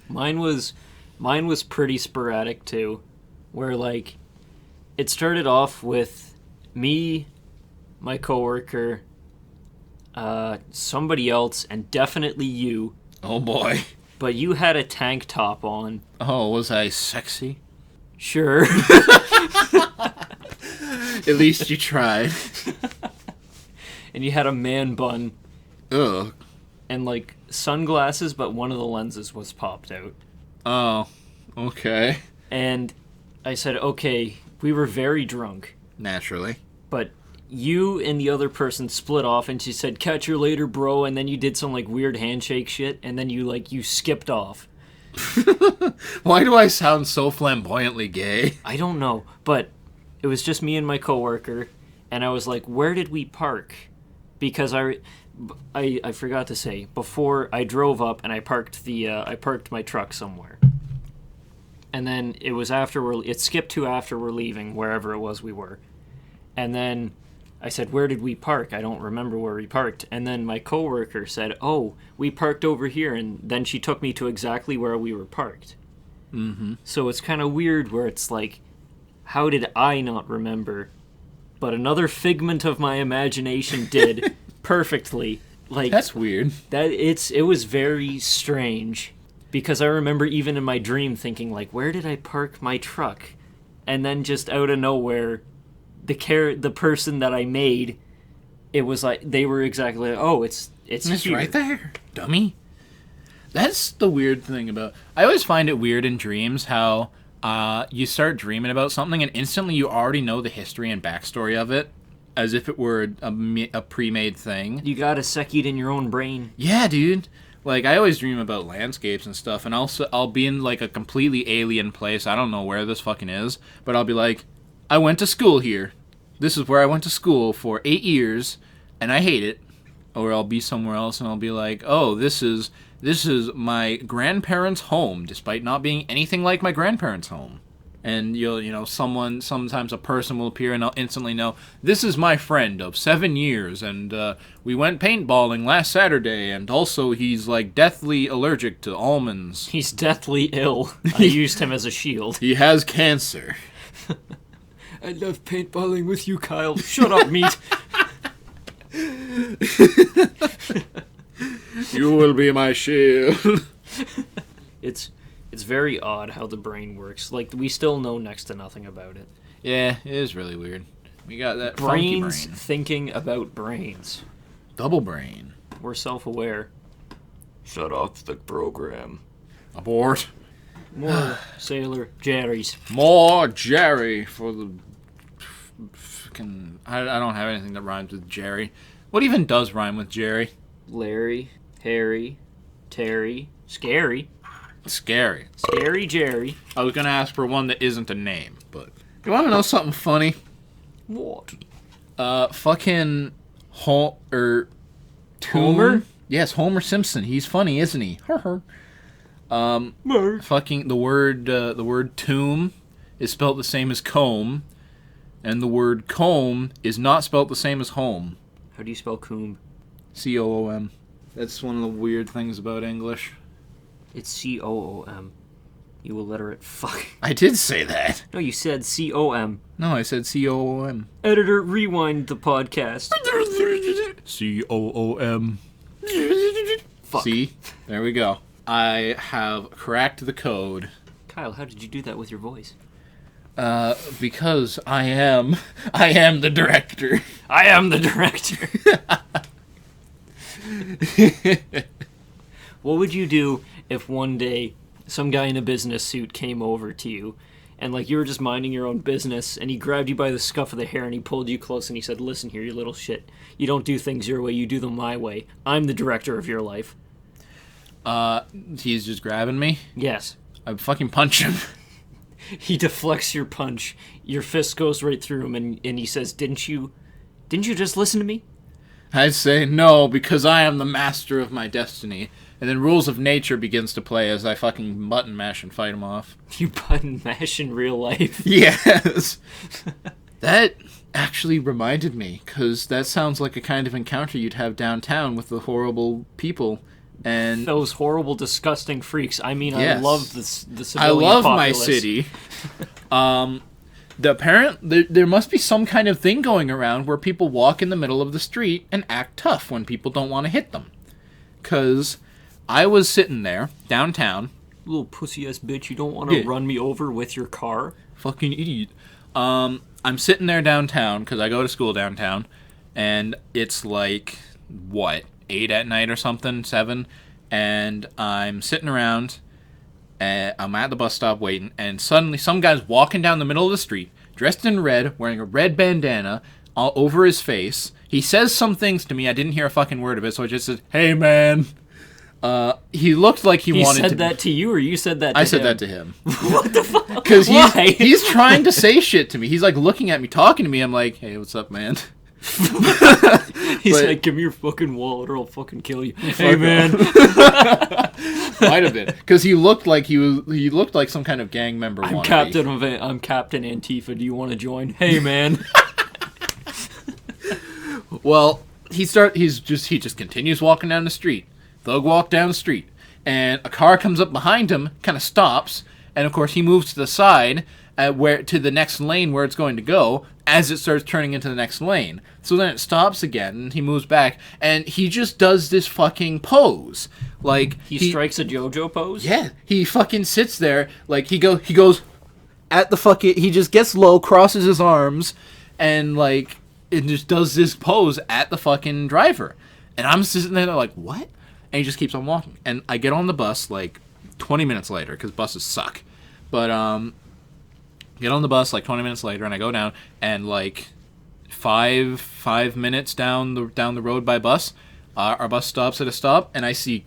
S2: Mine was pretty sporadic, too. Where, like, it started off with me, my coworker, somebody else, and definitely you.
S1: Oh, boy.
S2: But you had a tank top on.
S1: Oh, was I sexy?
S2: Sure.
S1: At least you tried.
S2: And you had a man bun.
S1: Ugh.
S2: And, like, sunglasses, but one of the lenses was popped out.
S1: Oh, okay.
S2: And I said, okay, we were very drunk.
S1: Naturally.
S2: But you and the other person split off, and she said, "Catch you later, bro," and then you did some, like, weird handshake shit, and then you skipped off.
S1: Why do I sound so flamboyantly gay?
S2: I don't know, but it was just me and my coworker, and I was like, where did we park? Because I forgot to say, before I drove up and I parked my truck somewhere. And then it was it skipped to after we're leaving, wherever it was we were. And then I said, where did we park? I don't remember where we parked. And then my coworker said, oh, we parked over here. And then she took me to exactly where we were parked.
S1: Mm-hmm.
S2: So it's kind of weird where it's like, how did I not remember? But another figment of my imagination did. perfectly. Like,
S1: That's weird.
S2: It was very strange, because I remember even in my dream thinking, like, where did I park my truck? And then just out of nowhere, the person that I made, it was like, they were exactly like, oh, it's here.
S1: Right there, dummy. That's the weird thing about... I always find it weird in dreams how you start dreaming about something and instantly you already know the history and backstory of it, as if it were a pre-made thing.
S2: You gotta sec it in your own brain.
S1: Yeah, dude. Like, I always dream about landscapes and stuff, and I'll be in, like, a completely alien place. I don't know where this fucking is, but I'll be like, I went to school here. This is where I went to school for 8 years, and I hate it. Or I'll be somewhere else, and I'll be like, oh, this is my grandparents' home, despite not being anything like my grandparents' home. And sometimes a person will appear and I'll instantly know, this is my friend of 7 years, and we went paintballing last Saturday, and also he's like deathly allergic to almonds.
S2: He's deathly ill. I used him as a shield.
S1: He has cancer.
S2: I love paintballing with you, Kyle. Shut up, meat.
S1: You will be my shield.
S2: It's very odd how the brain works. Like, we still know next to nothing about it.
S1: Yeah, it is really weird. We got that funky brain.
S2: Thinking about brains.
S1: Double brain.
S2: We're self-aware. Shut off the program.
S1: Abort.
S2: More Sailor Jerry's.
S1: More Jerry for the fucking... I don't have anything that rhymes with Jerry. What even does rhyme with Jerry?
S2: Larry, Harry, Terry, Scary.
S1: Scary.
S2: Scary Jerry.
S1: I was going to ask for one that isn't a name, but... You want to know something funny?
S2: What?
S1: Fucking... Homer? Yes, Homer Simpson. He's funny, isn't he? Fucking the word tomb is spelled the same as comb, and the word comb is not spelled the same as home.
S2: How do you spell coomb?
S1: C-O-O-M. That's one of the weird things about English.
S2: It's C-O-O-M. You illiterate fuck.
S1: I did say that.
S2: No, you said C-O-M.
S1: No, I said C-O-O-M.
S2: Editor, rewind the podcast.
S1: C-O-O-M.
S2: Fuck.
S1: See? There we go. I have cracked the code.
S2: Kyle, how did you do that with your voice?
S1: Because I am the director.
S2: I am the director. What would you do if one day some guy in a business suit came over to you and, like, you were just minding your own business and he grabbed you by the scuff of the hair and he pulled you close and he said, listen here, you little shit. You don't do things your way, you do them my way. I'm the director of your life.
S1: He's just grabbing me?
S2: Yes.
S1: I'd fucking punch him.
S2: He deflects your punch. Your fist goes right through him and he says, Didn't you just listen to me?
S1: I'd say no, because I am the master of my destiny. And then Rules of Nature begins to play as I fucking button mash and fight him off.
S2: You button mash in real life?
S1: Yes. That actually reminded me, because that sounds like a kind of encounter you'd have downtown with the horrible people. And
S2: those horrible, disgusting freaks. I mean,
S1: yes.
S2: I love the civilian
S1: I love
S2: populace.
S1: my city. There must be some kind of thing going around where people walk in the middle of the street and act tough when people don't want to hit them. Because I was sitting there, downtown.
S2: Little pussy-ass bitch, you don't want to run me over with your car?
S1: Fucking idiot. I'm sitting there downtown, because I go to school downtown, and it's like, 8 at night or something, 7, and I'm sitting around, and I'm at the bus stop waiting, and suddenly some guy's walking down the middle of the street, dressed in red, wearing a red bandana all over his face. He says some things to me, I didn't hear a fucking word of it, so I just said, hey man. He looked like he wanted to...
S2: He said that to you, or you said that to him?
S1: I said that to him.
S2: What the fuck?
S1: Because he's trying to say shit to me. He's like looking at me, talking to me. I'm like, hey, what's up, man?
S2: He's like, give me your fucking wallet or I'll fucking kill you. Hey, man.
S1: Might have been. Because he looked like some kind of gang member.
S2: I'm Captain Antifa. Do you want to join? Hey, man.
S1: Well, he just continues walking down the street. Thug walk down the street. And a car comes up behind him, kind of stops, and of course he moves to the side, to the next lane where it's going to go. as it starts turning into the next lane. So then it stops again, and he moves back, and he just does this fucking pose. Like,
S2: he strikes a JoJo pose?
S1: Yeah, he fucking sits there, like, he goes at the fucking, he just gets low, crosses his arms, and, like, it just does this pose at the fucking driver. And I'm sitting there like, what? And he just keeps on walking. And I get on the bus, like, 20 minutes later, because buses suck. But, get on the bus, like, 20 minutes later, and I go down, and, like, five minutes down the road by bus, our bus stops at a stop, and I see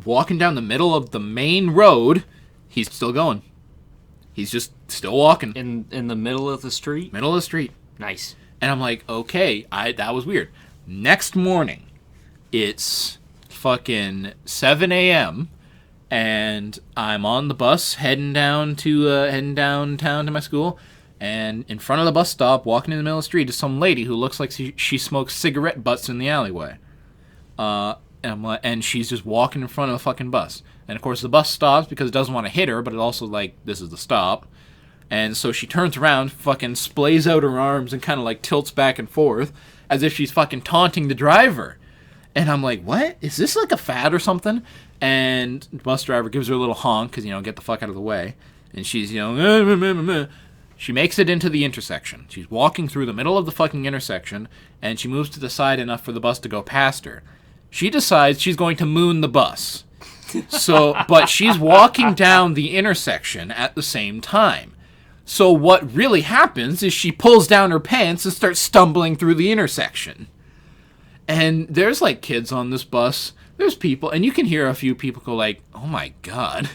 S1: walking down the middle of the main road, he's still going. He's just still walking.
S2: In the middle of the street?
S1: Middle of the street.
S2: Nice.
S1: And I'm like, okay, that was weird. Next morning, it's fucking 7 a.m., and I'm on the bus heading downtown to my school, and in front of the bus stop, walking in the middle of the street, is some lady who looks like she smokes cigarette butts in the alleyway. And she's just walking in front of the fucking bus. And of course the bus stops because it doesn't want to hit her, but it also, like, this is the stop. And so she turns around, fucking splays out her arms, and kind of, like, tilts back and forth as if she's fucking taunting the driver. And I'm like, what? Is this like a fad or something? And the bus driver gives her a little honk because, get the fuck out of the way. And she's, she makes it into the intersection. She's walking through the middle of the fucking intersection, and she moves to the side enough for the bus to go past her. She decides she's going to moon the bus. But she's walking down the intersection at the same time. So what really happens is she pulls down her pants and starts stumbling through the intersection. And there's, like, kids on this bus. There's people, and you can hear a few people go like, oh my god.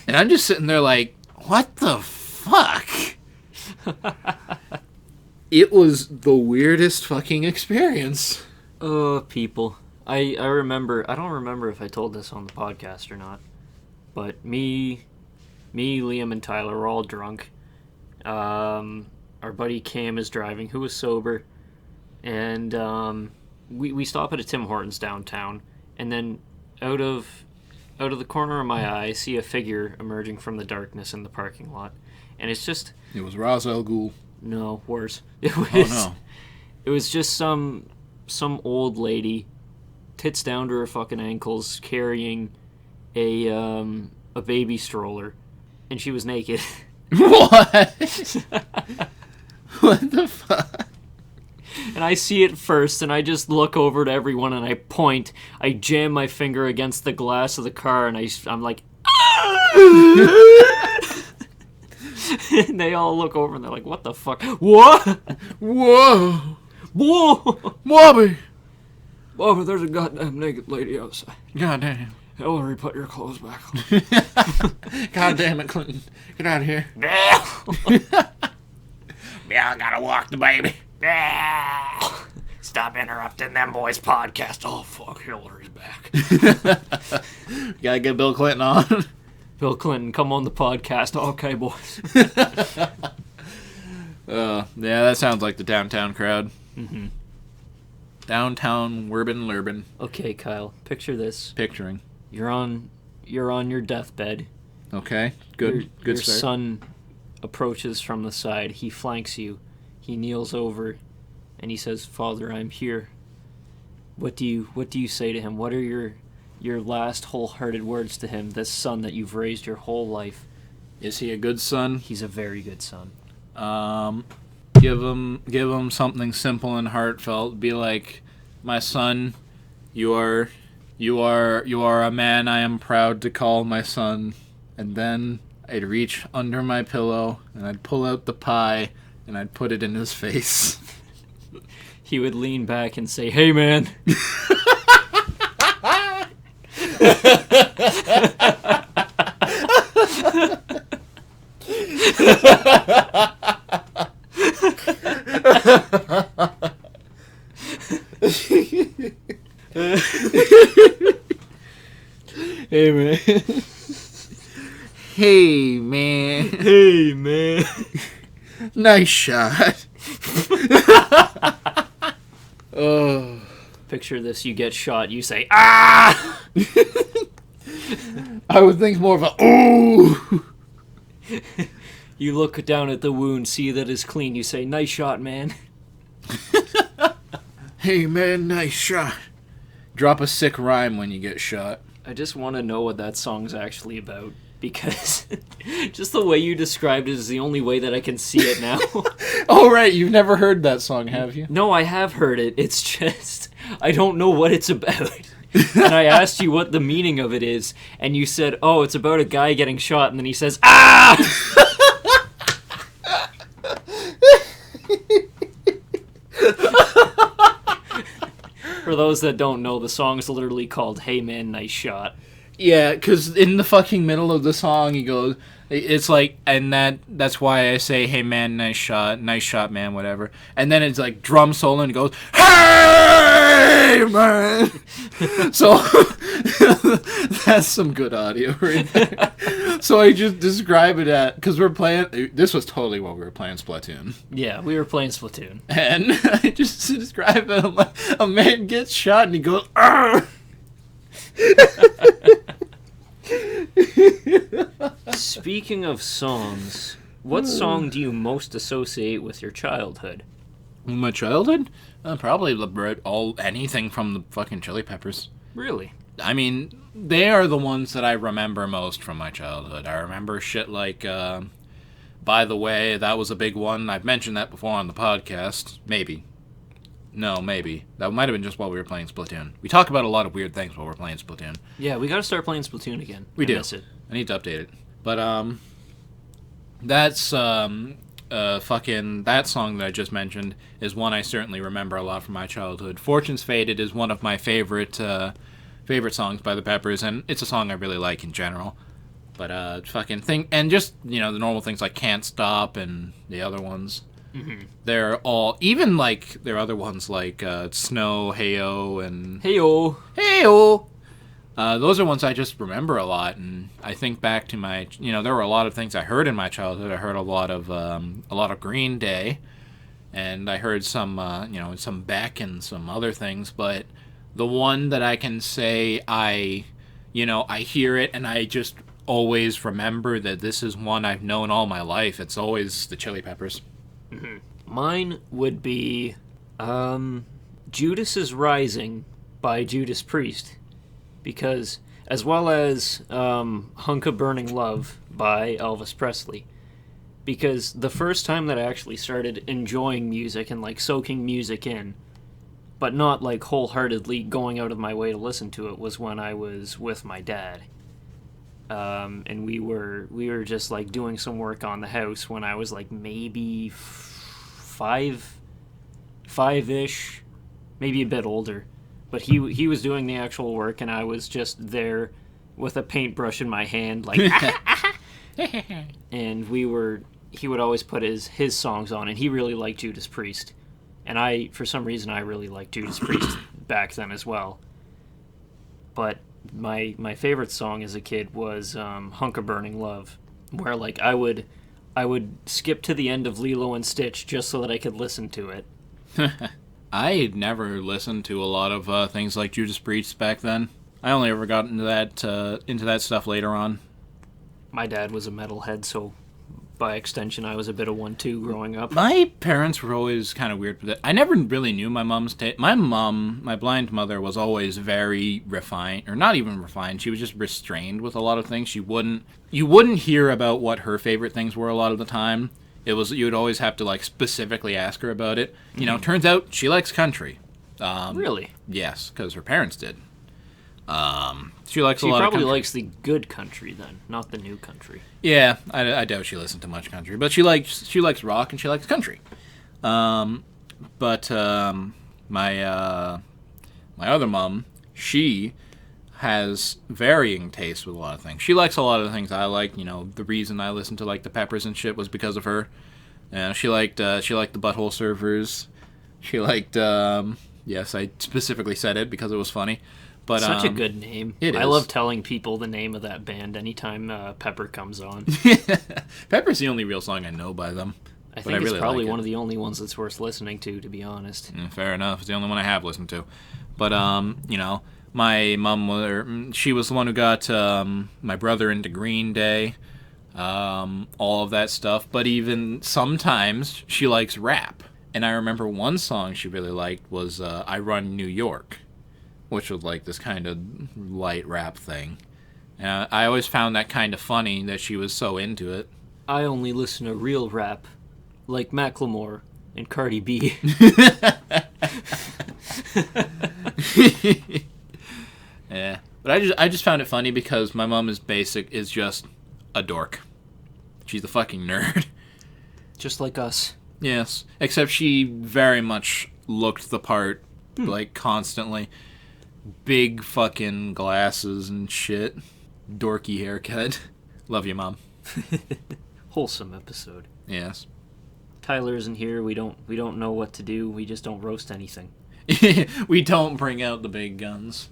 S1: And I'm just sitting there like, what the fuck? It was the weirdest fucking experience.
S2: Oh, people. I remember, I don't remember if I told this on the podcast or not, but me, Liam, and Tyler were all drunk. Our buddy Cam is driving, who was sober, and we stop at a Tim Hortons downtown, and then out of the corner of my eye, I see a figure emerging from the darkness in the parking lot, and it's just...
S1: It was Ra's al Ghul.
S2: No, worse. It was just some old lady, tits down to her fucking ankles, carrying a baby stroller, and she was naked.
S1: What? What the fuck?
S2: And I see it first, and I just look over to everyone, and I point. I jam my finger against the glass of the car, and I'm like, and they all look over, and they're like, what the fuck? What?
S1: Whoa.
S2: Whoa.
S1: Bobby.
S2: Bobby, there's a goddamn naked lady outside.
S1: Goddamn.
S2: Hillary, put your clothes back on.
S1: God damn it, Clinton. Get out of here.
S3: Yeah, I gotta walk the baby. Stop interrupting them boys' podcast. Oh, fuck, Hillary's back.
S1: Gotta get Bill Clinton on.
S2: Bill Clinton, come on the podcast. Okay, boys.
S1: Yeah, that sounds like the downtown crowd.
S2: Mm-hmm.
S1: Downtown Wurbin Lurbin.
S2: Okay, Kyle, picture this.
S1: Picturing.
S2: You're on your deathbed.
S1: Okay, good.
S2: Your
S1: start.
S2: son approaches from the side. He flanks you. He kneels over, and he says, "Father, I'm here." What do you say to him? What are your last wholehearted words to him, this son that you've raised your whole life?
S1: Is he a good son?
S2: He's a very good son.
S1: Give him something simple and heartfelt. Be like, my son, you are a man I am proud to call my son. And then I'd reach under my pillow and I'd pull out the pie and I'd put it in his face.
S2: He would lean back and say, "Hey, man."
S1: Hey, man. Hey, man.
S2: Hey, man.
S1: Nice shot. Oh.
S2: Picture this, you get shot, you say, "Ah!"
S1: I would think more of a, ooh.
S2: You look down at the wound, see that it's clean. You say, "Nice shot, man."
S1: Hey, man, nice shot. Drop a sick rhyme when you get shot.
S2: I just want to know what that song's actually about, because just the way you described it is the only way that I can see it now.
S1: Oh, right, you've never heard that song, have you?
S2: No, I have heard it. It's just, I don't know what it's about. And I asked you what the meaning of it is, and you said, oh, it's about a guy getting shot, and then he says, ah! For those that don't know, the song's literally called Hey Man, Nice Shot.
S1: Yeah, because in the fucking middle of the song, he goes, it's like, and that's why I say, hey man, nice shot, man, whatever. And then it's like drum solo, and it goes, hey man! So, that's some good audio right there. So I just describe it because this was totally what we were playing Splatoon.
S2: Yeah, we were playing Splatoon.
S1: And I just describe it like a man gets shot, and he goes, argh!
S2: Speaking of songs, what song do you most associate with your childhood?
S1: My childhood? Probably anything from the fucking Chili Peppers.
S2: Really?
S1: I mean, they are the ones that I remember most from my childhood. I remember shit like, By the Way, that was a big one. I've mentioned that before on the podcast. Maybe. No, maybe. That might have been just while we were playing Splatoon. We talk about a lot of weird things while we're playing Splatoon.
S2: Yeah, we gotta start playing Splatoon again.
S1: We do.
S2: Miss it.
S1: I need to update it. But, that's, fucking, that song that I just mentioned is one I certainly remember a lot from my childhood. Fortune's Faded is one of my favorite songs by the Peppers, and it's a song I really like in general. But, fucking thing, and just, the normal things like Can't Stop and the other ones. Mm-hmm. They're all, even like their other ones like Snow, Heyo, and
S2: Heyo.
S1: Heyo. Those are ones I just remember a lot, and I think back to my, there were a lot of things I heard in my childhood. I heard a lot of Green Day, and I heard some Beck and some other things. But the one that I can say I hear it and I just always remember that this is one I've known all my life. It's always the Chili Peppers.
S2: Mm-hmm. Mine would be Judas is Rising by Judas Priest, because as well as Hunk of Burning Love by Elvis Presley, because the first time that I actually started enjoying music and like soaking music in, but not like wholeheartedly going out of my way to listen to it, was when I was with my dad. And we were just like doing some work on the house when I was like maybe five-ish, maybe a bit older. But he was doing the actual work, and I was just there with a paintbrush in my hand, like, and he would always put his songs on, and he really liked Judas Priest, and for some reason I really liked Judas Priest back then as well. But my favorite song as a kid was Hunk of Burning Love, where like I would skip to the end of Lilo and Stitch just so that I could listen to it.
S1: I had never listened to a lot of things like Judas Priest back then. I only ever got into that stuff later on.
S2: My dad was a metalhead, so by extension, I was a bit of one too growing up.
S1: My parents were always kind of weird with it. I never really knew my mom's taste. My mom, my blind mother, was always very refined, or not even refined. She was just restrained with a lot of things. You wouldn't hear about what her favorite things were a lot of the time. You would always have to like specifically ask her about it. Mm-hmm. Turns out she likes country.
S2: Really?
S1: Yes, because her parents did. She likes a lot of country. She
S2: probably likes the good country then, not the new country.
S1: Yeah, I doubt she listened to much country, but she likes rock and she likes country. But my other mom, she has varying tastes with a lot of things. She likes a lot of the things I like. The reason I listened to like the Peppers and shit was because of her. She liked the Butthole Surfers. She liked yes, I specifically said it because it was funny. But,
S2: such a good name.
S1: It is.
S2: I love telling people the name of that band anytime Pepper comes on.
S1: Pepper's the only real song I know by them.
S2: I think it's probably one of the only ones that's worth listening to be honest.
S1: Fair enough. It's the only one I have listened to. But, my mom, she was the one who got my brother into Green Day. all of that stuff. But even sometimes she likes rap. And I remember one song she really liked was I Run New York, which was like this kind of light rap thing. And I always found that kind of funny that she was so into it.
S2: I only listen to real rap, like Macklemore and Cardi B.
S1: Yeah, but I just found it funny because my mom is just a dork. She's a fucking nerd.
S2: Just like us.
S1: Yes, except she very much looked the part, like, constantly. Big fucking glasses and shit. Dorky haircut. Love you, Mom.
S2: Wholesome episode.
S1: Yes.
S2: Tyler isn't here. We don't know what to do. We just don't roast anything.
S1: We don't bring out the big guns.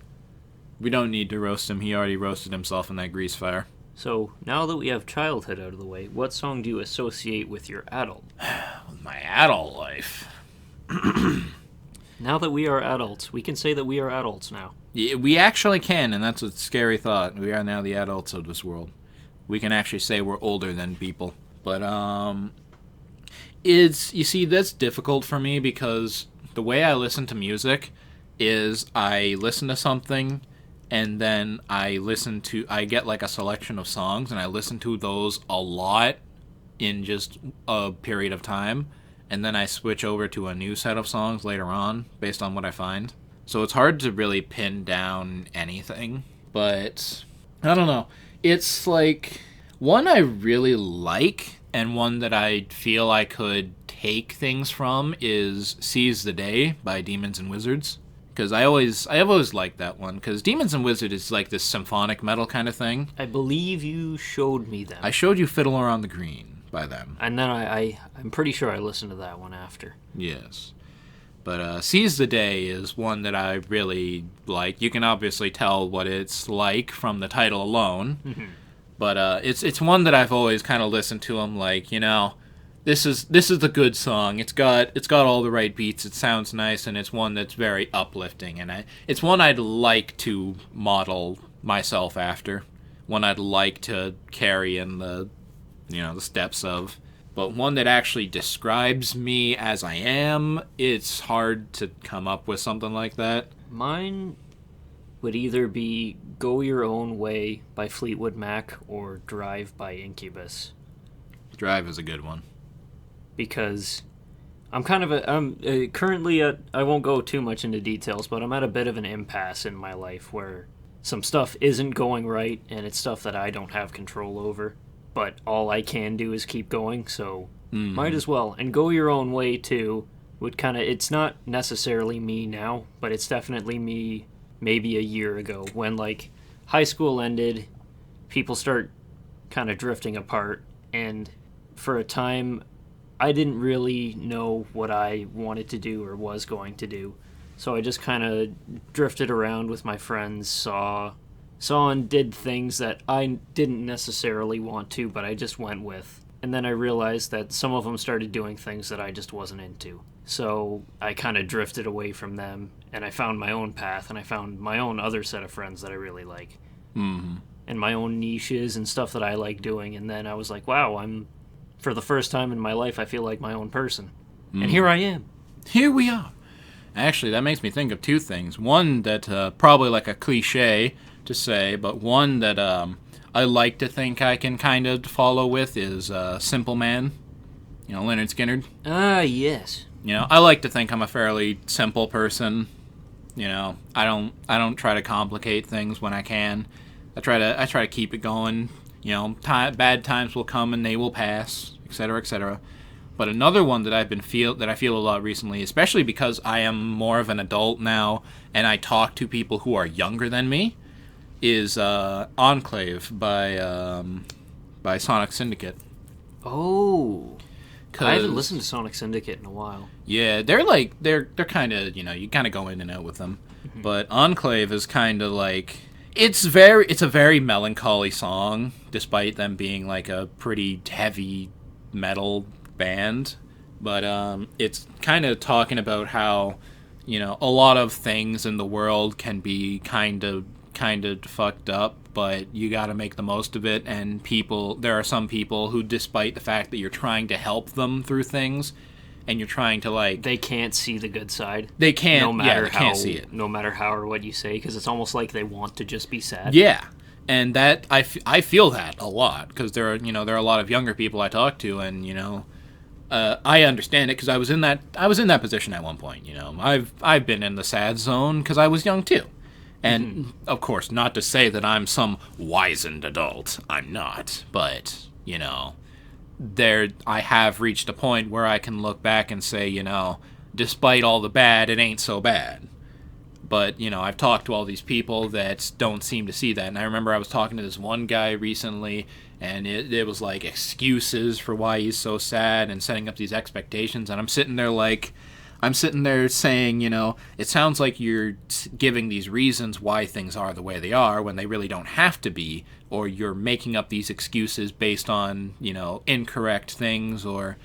S1: We don't need to roast him. He already roasted himself in that grease fire.
S2: So, now that we have childhood out of the way, what song do you associate with your adult?
S1: With my adult life.
S2: Now that we are adults, we can say that we are adults now.
S1: Yeah, we actually can, and that's a scary thought. We are now the adults of this world. We can actually say we're older than people. But, you see, that's difficult for me because the way I listen to music is I listen to something and then I get like a selection of songs and I listen to those a lot in just a period of time, and then I switch over to a new set of songs later on based on what I find. So it's hard to really pin down anything, but I don't know. It's like one I really like and one that I feel I could take things from is Seize the Day by Demons and Wizards. Because I have always liked that one. Because Demons and Wizards is like this symphonic metal kind of thing.
S2: I believe you showed me them.
S1: I showed you Fiddler on the Green by them.
S2: And then I'm pretty sure I listened to that one after.
S1: Yes. But Seize the Day is one that I really like. You can obviously tell what it's like from the title alone. Mm-hmm. But it's one that I've always kind of listened to. I'm like, you know, this is a good song. It's got all the right beats. It sounds nice, and it's one that's very uplifting. And it's one I'd like to model myself after. One I'd like to carry in the steps of. But one that actually describes me as I am, it's hard to come up with something like that.
S2: Mine would either be Go Your Own Way by Fleetwood Mac or Drive by Incubus.
S1: Drive is a good one.
S2: Because I'm currently I won't go too much into details, but I'm at a bit of an impasse in my life where some stuff isn't going right, and it's stuff that I don't have control over. But all I can do is keep going, so might as well. And Go Your Own Way, too, it's not necessarily me now, but it's definitely me maybe a year ago, when, like, high school ended, people start kind of drifting apart, and for a time, I didn't really know what I wanted to do or was going to do. So I just kind of drifted around with my friends, saw and did things that I didn't necessarily want to, but I just went with. And then I realized that some of them started doing things that I just wasn't into. So I kind of drifted away from them, and I found my own path, and I found my own other set of friends that I really like.
S1: Mm-hmm.
S2: And my own niches and stuff that I like doing. And then I was like, wow, for the first time in my life, I feel like my own person. And here I am.
S1: Here we are. Actually, that makes me think of two things. One that probably like a cliche to say, but one that I like to think I can kind of follow with is Simple Man. You know, Leonard Skinner.
S2: Ah, yes.
S1: You know, I like to think I'm a fairly simple person. You know, I don't try to complicate things when I can. I try to keep it going. You know, bad times will come and they will pass, etc., etc. But another one that I feel a lot recently, especially because I am more of an adult now and I talk to people who are younger than me, is Enclave by Sonic Syndicate.
S2: Oh, I haven't listened to Sonic Syndicate in a while.
S1: Yeah, they're kind of, you kind of go in and out with them. Mm-hmm. But Enclave is kind of like it's a very melancholy song, despite them being like a pretty heavy metal band. But it's kind of talking about how, a lot of things in the world can be kind of fucked up, but you got to make the most of it. And there are some people who, despite the fact that you're trying to help them through things, and you're trying to like,
S2: they can't see the good side.
S1: They can't.
S2: No matter
S1: they
S2: how,
S1: can't see it.
S2: No matter how or what you say, because it's almost like they want to just be sad.
S1: Yeah, and that I feel that a lot, because there are a lot of younger people I talk to, and I understand it because I was in that position at one point. I've been in the sad zone because I was young too. And, of course, not to say that I'm some wizened adult. I'm not. But, I have reached a point where I can look back and say, despite all the bad, it ain't so bad. But, I've talked to all these people that don't seem to see that. And I remember I was talking to this one guy recently, and it was like excuses for why he's so sad and setting up these expectations. And I'm sitting there saying, it sounds like you're giving these reasons why things are the way they are when they really don't have to be, or you're making up these excuses based on, incorrect things, or,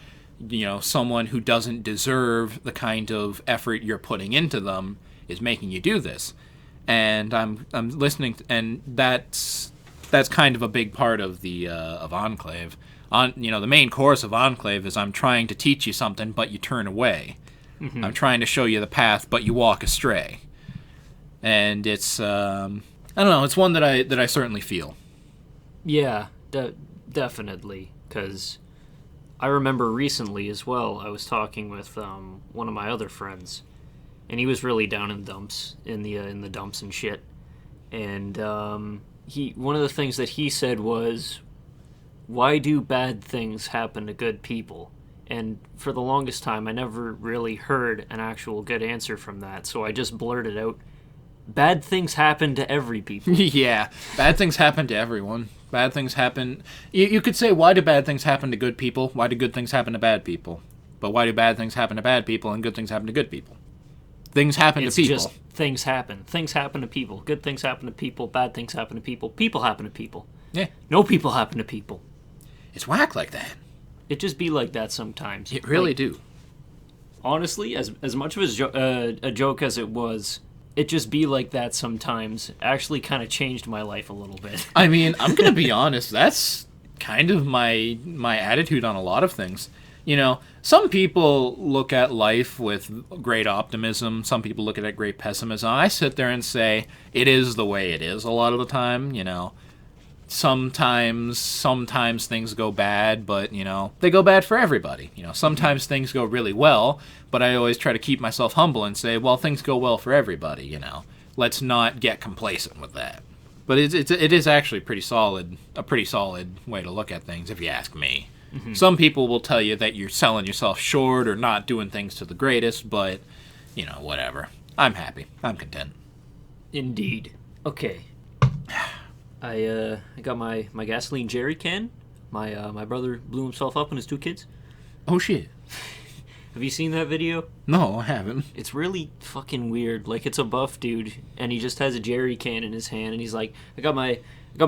S1: someone who doesn't deserve the kind of effort you're putting into them is making you do this. And I'm listening, and that's kind of a big part of the of Enclave. The main course of Enclave is I'm trying to teach you something, but you turn away. Mm-hmm. I'm trying to show you the path, but you walk astray. And it's I don't know. It's one that I certainly feel.
S2: Yeah, definitely. Because I remember recently as well, I was talking with one of my other friends, and he was really down in dumps, in the dumps and shit. And one of the things that he said was, "Why do bad things happen to good people?" And for the longest time, I never really heard an actual good answer from that, so I just blurted out, "Bad things happen to every people."
S1: Yeah, bad things happen to everyone. Bad things happen... You could say, why do bad things happen to good people? Why do good things happen to bad people? But why do bad things happen to bad people and good things happen to good people? Things happen to people. It's just
S2: things happen. Things happen to people. Good things happen to people. Bad things happen to people. People happen to people.
S1: Yeah.
S2: No people happen to people.
S1: It's whack like that.
S2: It just be like that sometimes.
S1: It really do.
S2: Honestly, as much of a joke as it was, it just be like that sometimes actually kind of changed my life a little bit.
S1: I mean, I'm going to be honest. That's kind of my attitude on a lot of things. Some people look at life with great optimism. Some people look at it great pessimism. I sit there and say, it is the way it is a lot of the time, Sometimes things go bad, but, they go bad for everybody. Sometimes things go really well, but I always try to keep myself humble and say, well, things go well for everybody, Let's not get complacent with that. But it is actually a pretty solid way to look at things, if you ask me. Mm-hmm. Some people will tell you that you're selling yourself short or not doing things to the greatest, but, whatever. I'm happy. I'm content.
S2: Indeed. Okay. I got my gasoline jerry can. My brother blew himself up and his 2 kids.
S1: Oh, shit.
S2: Have you seen that video?
S1: No, I haven't.
S2: It's really fucking weird. Like, it's a buff dude, and he just has a jerry can in his hand, and he's like, I got my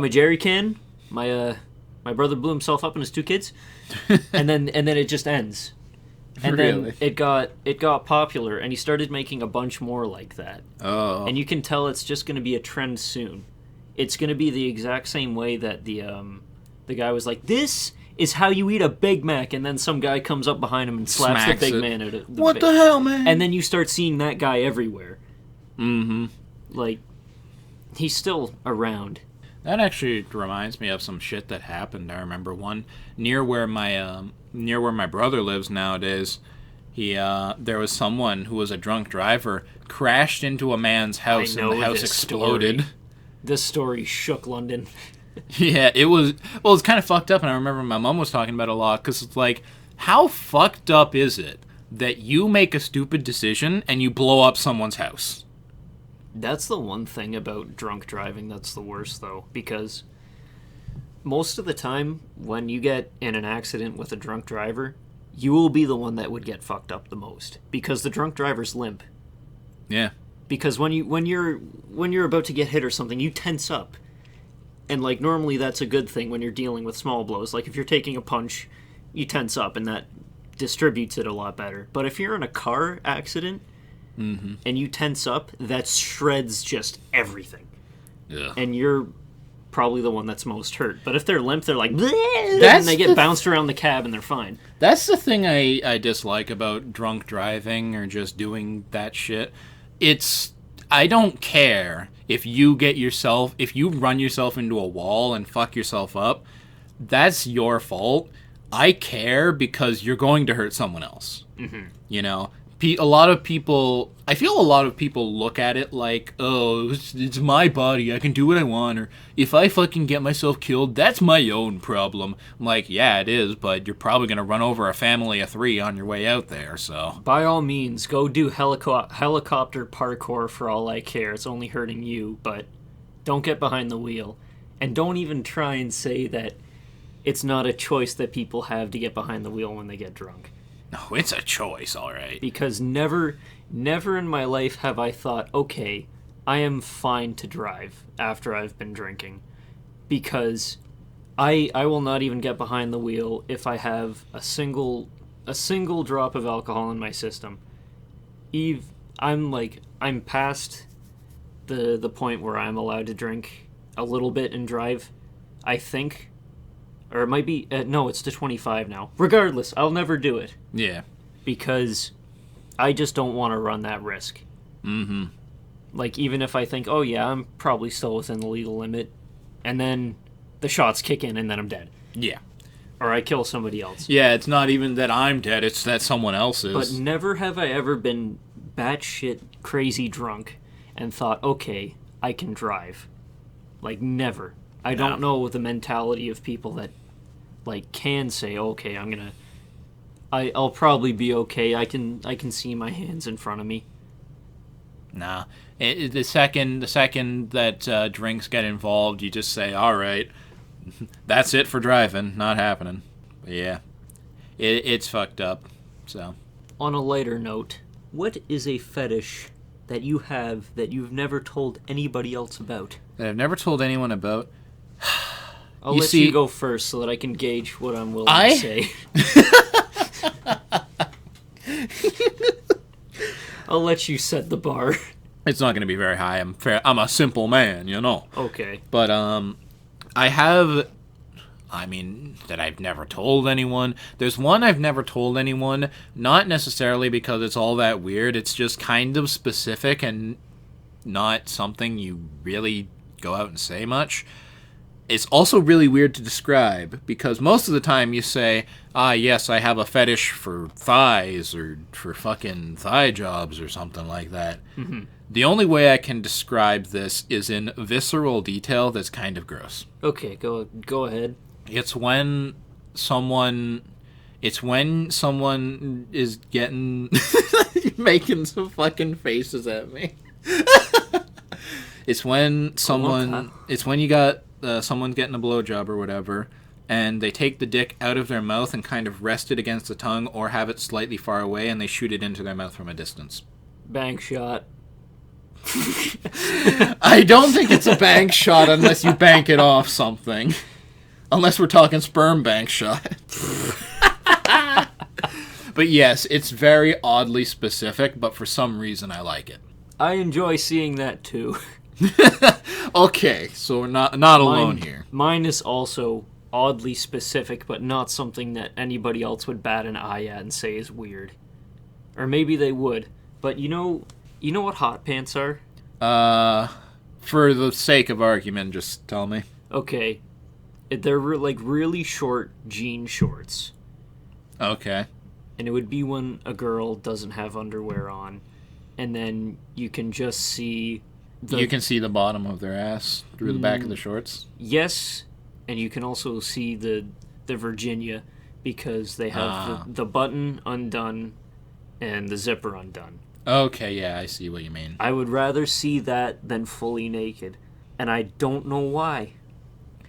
S2: jerry can. My brother blew himself up and his 2 kids, and then it just ends. And
S1: really?
S2: Then it got popular, and he started making a bunch more like that.
S1: Oh.
S2: And you can tell it's just going to be a trend soon. It's going to be the exact same way that the guy was like, "This is how you eat a Big Mac," and then some guy comes up behind him and slaps the big man out of the
S1: What the hell, man?
S2: And then you start seeing that guy everywhere.
S1: Mm-hmm.
S2: Like, he's still around.
S1: That actually reminds me of some shit that happened. I remember one near where my brother lives nowadays. There was someone who was a drunk driver, crashed into a man's house, and the house exploded.
S2: Story. This story shook London.
S1: Yeah, it was kind of fucked up, and I remember my mom was talking about it a lot, because it's like, how fucked up is it that you make a stupid decision and you blow up someone's house?
S2: That's the one thing about drunk driving that's the worst, though, because most of the time when you get in an accident with a drunk driver, you will be the one that would get fucked up the most, because the drunk driver's limp.
S1: Yeah.
S2: Because when you're about to get hit or something, you tense up. And, like, normally that's a good thing when you're dealing with small blows. Like, if you're taking a punch, you tense up, and that distributes it a lot better. But if you're in a car accident, and you tense up, that shreds just everything.
S1: Yeah.
S2: And you're probably the one that's most hurt. But if they're limp, they're like, and they get bounced around the cab and they're fine.
S1: That's the thing I dislike about drunk driving or just doing that shit. I don't care if you run yourself into a wall and fuck yourself up. That's your fault. I care because you're going to hurt someone else. Mm-hmm. You know? I feel a lot of people look at it like, oh, it's my body, I can do what I want, or if I fucking get myself killed, that's my own problem. I'm like, yeah, it is, but you're probably going to run over a family of 3 on your way out there, so.
S2: By all means, go do helicopter parkour for all I care. It's only hurting you, but don't get behind the wheel. And don't even try and say that it's not a choice that people have to get behind the wheel when they get drunk.
S1: No, it's a choice, all right.
S2: Because never in my life have I thought, okay, I am fine to drive after I've been drinking. Because I will not even get behind the wheel if I have a single drop of alcohol in my system. I'm past the point where I'm allowed to drink a little bit and drive, I think. Or it might be... no, it's to 25 now. Regardless, I'll never do it.
S1: Yeah.
S2: Because I just don't want to run that risk.
S1: Mm-hmm.
S2: Like, even if I think, oh yeah, I'm probably still within the legal limit, and then the shots kick in and then I'm dead.
S1: Yeah.
S2: Or I kill somebody else.
S1: Yeah, it's not even that I'm dead, it's that someone else is.
S2: But never have I ever been batshit crazy drunk and thought, okay, I can drive. Like, never. I don't know the mentality of people that like can say, okay, I'll probably be okay. I can see my hands in front of me.
S1: Nah. The second that drinks get involved, you just say, all right, that's it for driving. Not happening. But yeah, it's fucked up. So.
S2: On a lighter note, what is a fetish that you have that you've never told anybody else about?
S1: That I've never told anyone about?
S2: I'll let you go first so that I can gauge what I'm willing to say. I'll let you set the bar.
S1: It's not going to be very high. I'm a simple man, you know.
S2: Okay.
S1: But I have, that I've never told anyone. There's one I've never told anyone, not necessarily because it's all that weird. It's just kind of specific and not something you really go out and say much. It's also really weird to describe because most of the time you say, yes, I have a fetish for thighs or for fucking thigh jobs or something like that. Mm-hmm. The only way I can describe this is in visceral detail that's kind of gross.
S2: Okay, go ahead.
S1: It's when someone is getting... making some fucking faces at me. It's when you got... someone's getting a blowjob or whatever, and they take the dick out of their mouth and kind of rest it against the tongue or have it slightly far away, and they shoot it into their mouth from a distance.
S2: Bank shot.
S1: I don't think it's a bank shot unless you bank it off something. Unless we're talking sperm bank shot. But yes, it's very oddly specific, but for some reason I like it.
S2: I enjoy seeing that too.
S1: Okay, so we're not alone here. Mine
S2: is also oddly specific, but not something that anybody else would bat an eye at and say is weird. Or maybe they would. But you know what hot pants are?
S1: For the sake of argument, just tell me.
S2: Okay. They're like really short jean shorts.
S1: Okay.
S2: And it would be when a girl doesn't have underwear on. And then you can just see...
S1: You can see the bottom of their ass through the back of the shorts?
S2: Yes, and you can also see the Virginia because they have the button undone and the zipper undone.
S1: Okay, yeah, I see what you mean.
S2: I would rather see that than fully naked, and I don't know why.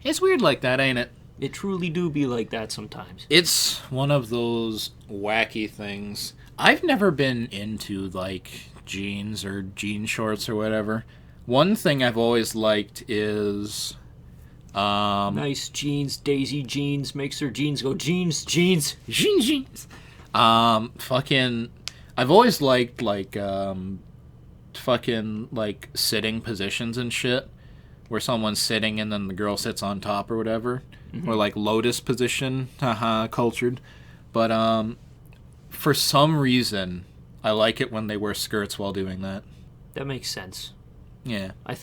S1: It's weird like that, ain't it?
S2: It truly do be like that sometimes.
S1: It's one of those wacky things. I've never been into, like, jeans or jean shorts or whatever. One thing I've always liked is...
S2: nice jeans, Daisy Jeans, makes her jeans go jeans, jeans.
S1: Jeans. Fucking... I've always liked, like, fucking, like, sitting positions and shit. where someone's sitting and then the girl sits on top or whatever. Or like lotus position. Haha, cultured. But for some reason, I like it when they wear skirts while doing that.
S2: That makes sense.
S1: Yeah.
S2: I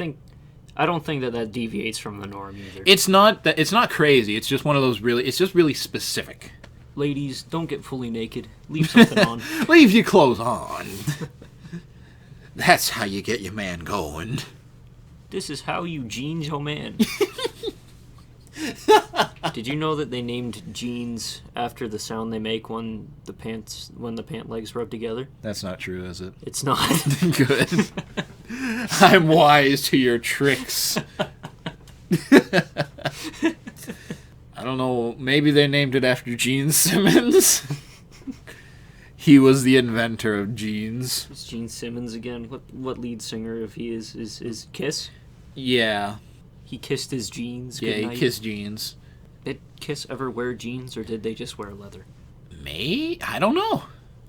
S2: don't think that deviates from the norm either.
S1: It's not crazy. It's just one of those it's just really specific.
S2: Ladies, don't get fully naked. Leave something on.
S1: Leave your clothes on. That's how you get your man going.
S2: This is how you jeans your man. Did you know that they named jeans after the sound they make when the pant legs rub together?
S1: That's not true, is it?
S2: It's not.
S1: Good. I'm wise to your tricks. I don't know. Maybe they named it after Gene Simmons. He was the inventor of jeans.
S2: It's Gene Simmons again. What lead singer of he is Kiss?
S1: Yeah.
S2: He kissed his jeans.
S1: Yeah,
S2: goodnight.
S1: he kissed jeans.
S2: Did Kiss ever wear jeans, or did they just wear leather?
S1: I don't know.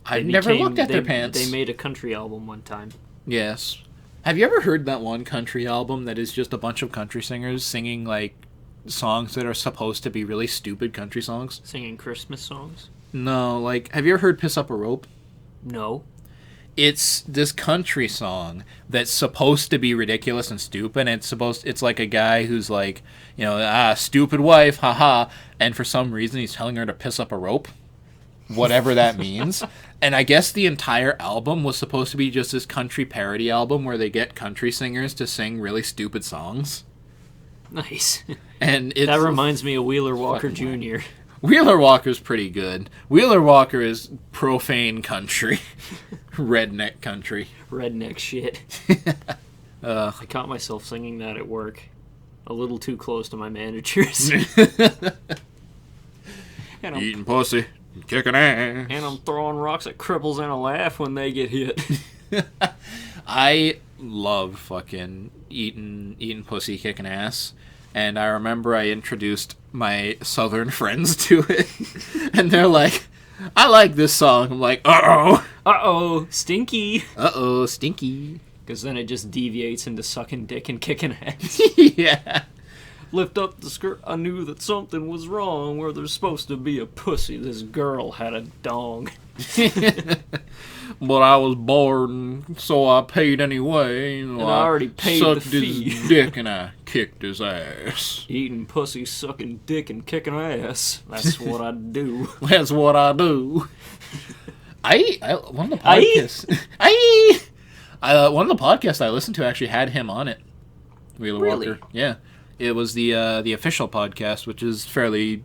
S1: I've never looked at their pants.
S2: They made a country album one time.
S1: Yes. Have you ever heard that one country album that is just a bunch of country singers singing, like, songs that are supposed to be really stupid country songs?
S2: Singing Christmas songs?
S1: No, like, have you ever heard Piss Up a Rope?
S2: No.
S1: It's this country song that's supposed to be ridiculous and stupid, and it's like a guy who's like, stupid wife, haha, and for some reason he's telling her to piss up a rope, whatever that means. And I guess the entire album was supposed to be just this country parody album where they get country singers to sing really stupid songs.
S2: Nice.
S1: And
S2: that reminds me of Wheeler Walker Jr.
S1: Wheeler Walker's pretty good. Wheeler Walker is profane country. Redneck country.
S2: Redneck shit. I caught myself singing that at work. A little too close to my managers.
S1: Eating pussy. Kicking ass.
S2: And I'm throwing rocks at cripples and a laugh when they get hit.
S1: I love fucking eating pussy, kicking ass. And I remember I introduced my southern friends to it. And they're like, I like this song. I'm like, uh-oh.
S2: Uh-oh, stinky.
S1: Uh-oh, stinky.
S2: Because then it just deviates into sucking dick and kicking ass.
S1: Yeah.
S2: Lift up the skirt, I knew that something was wrong. Where there's supposed to be a pussy, this girl had a dong.
S1: But I was bored, and so I paid anyway.
S2: And I already paid the fee.
S1: His dick and I kicked his ass.
S2: Eating pussy, sucking dick, and kicking ass. That's what I do.
S1: That's what I do. One of the podcasts. One of the podcasts I listened to actually had him on it. Wheeler
S2: Really?
S1: Walker. Yeah. It was the official podcast, which is fairly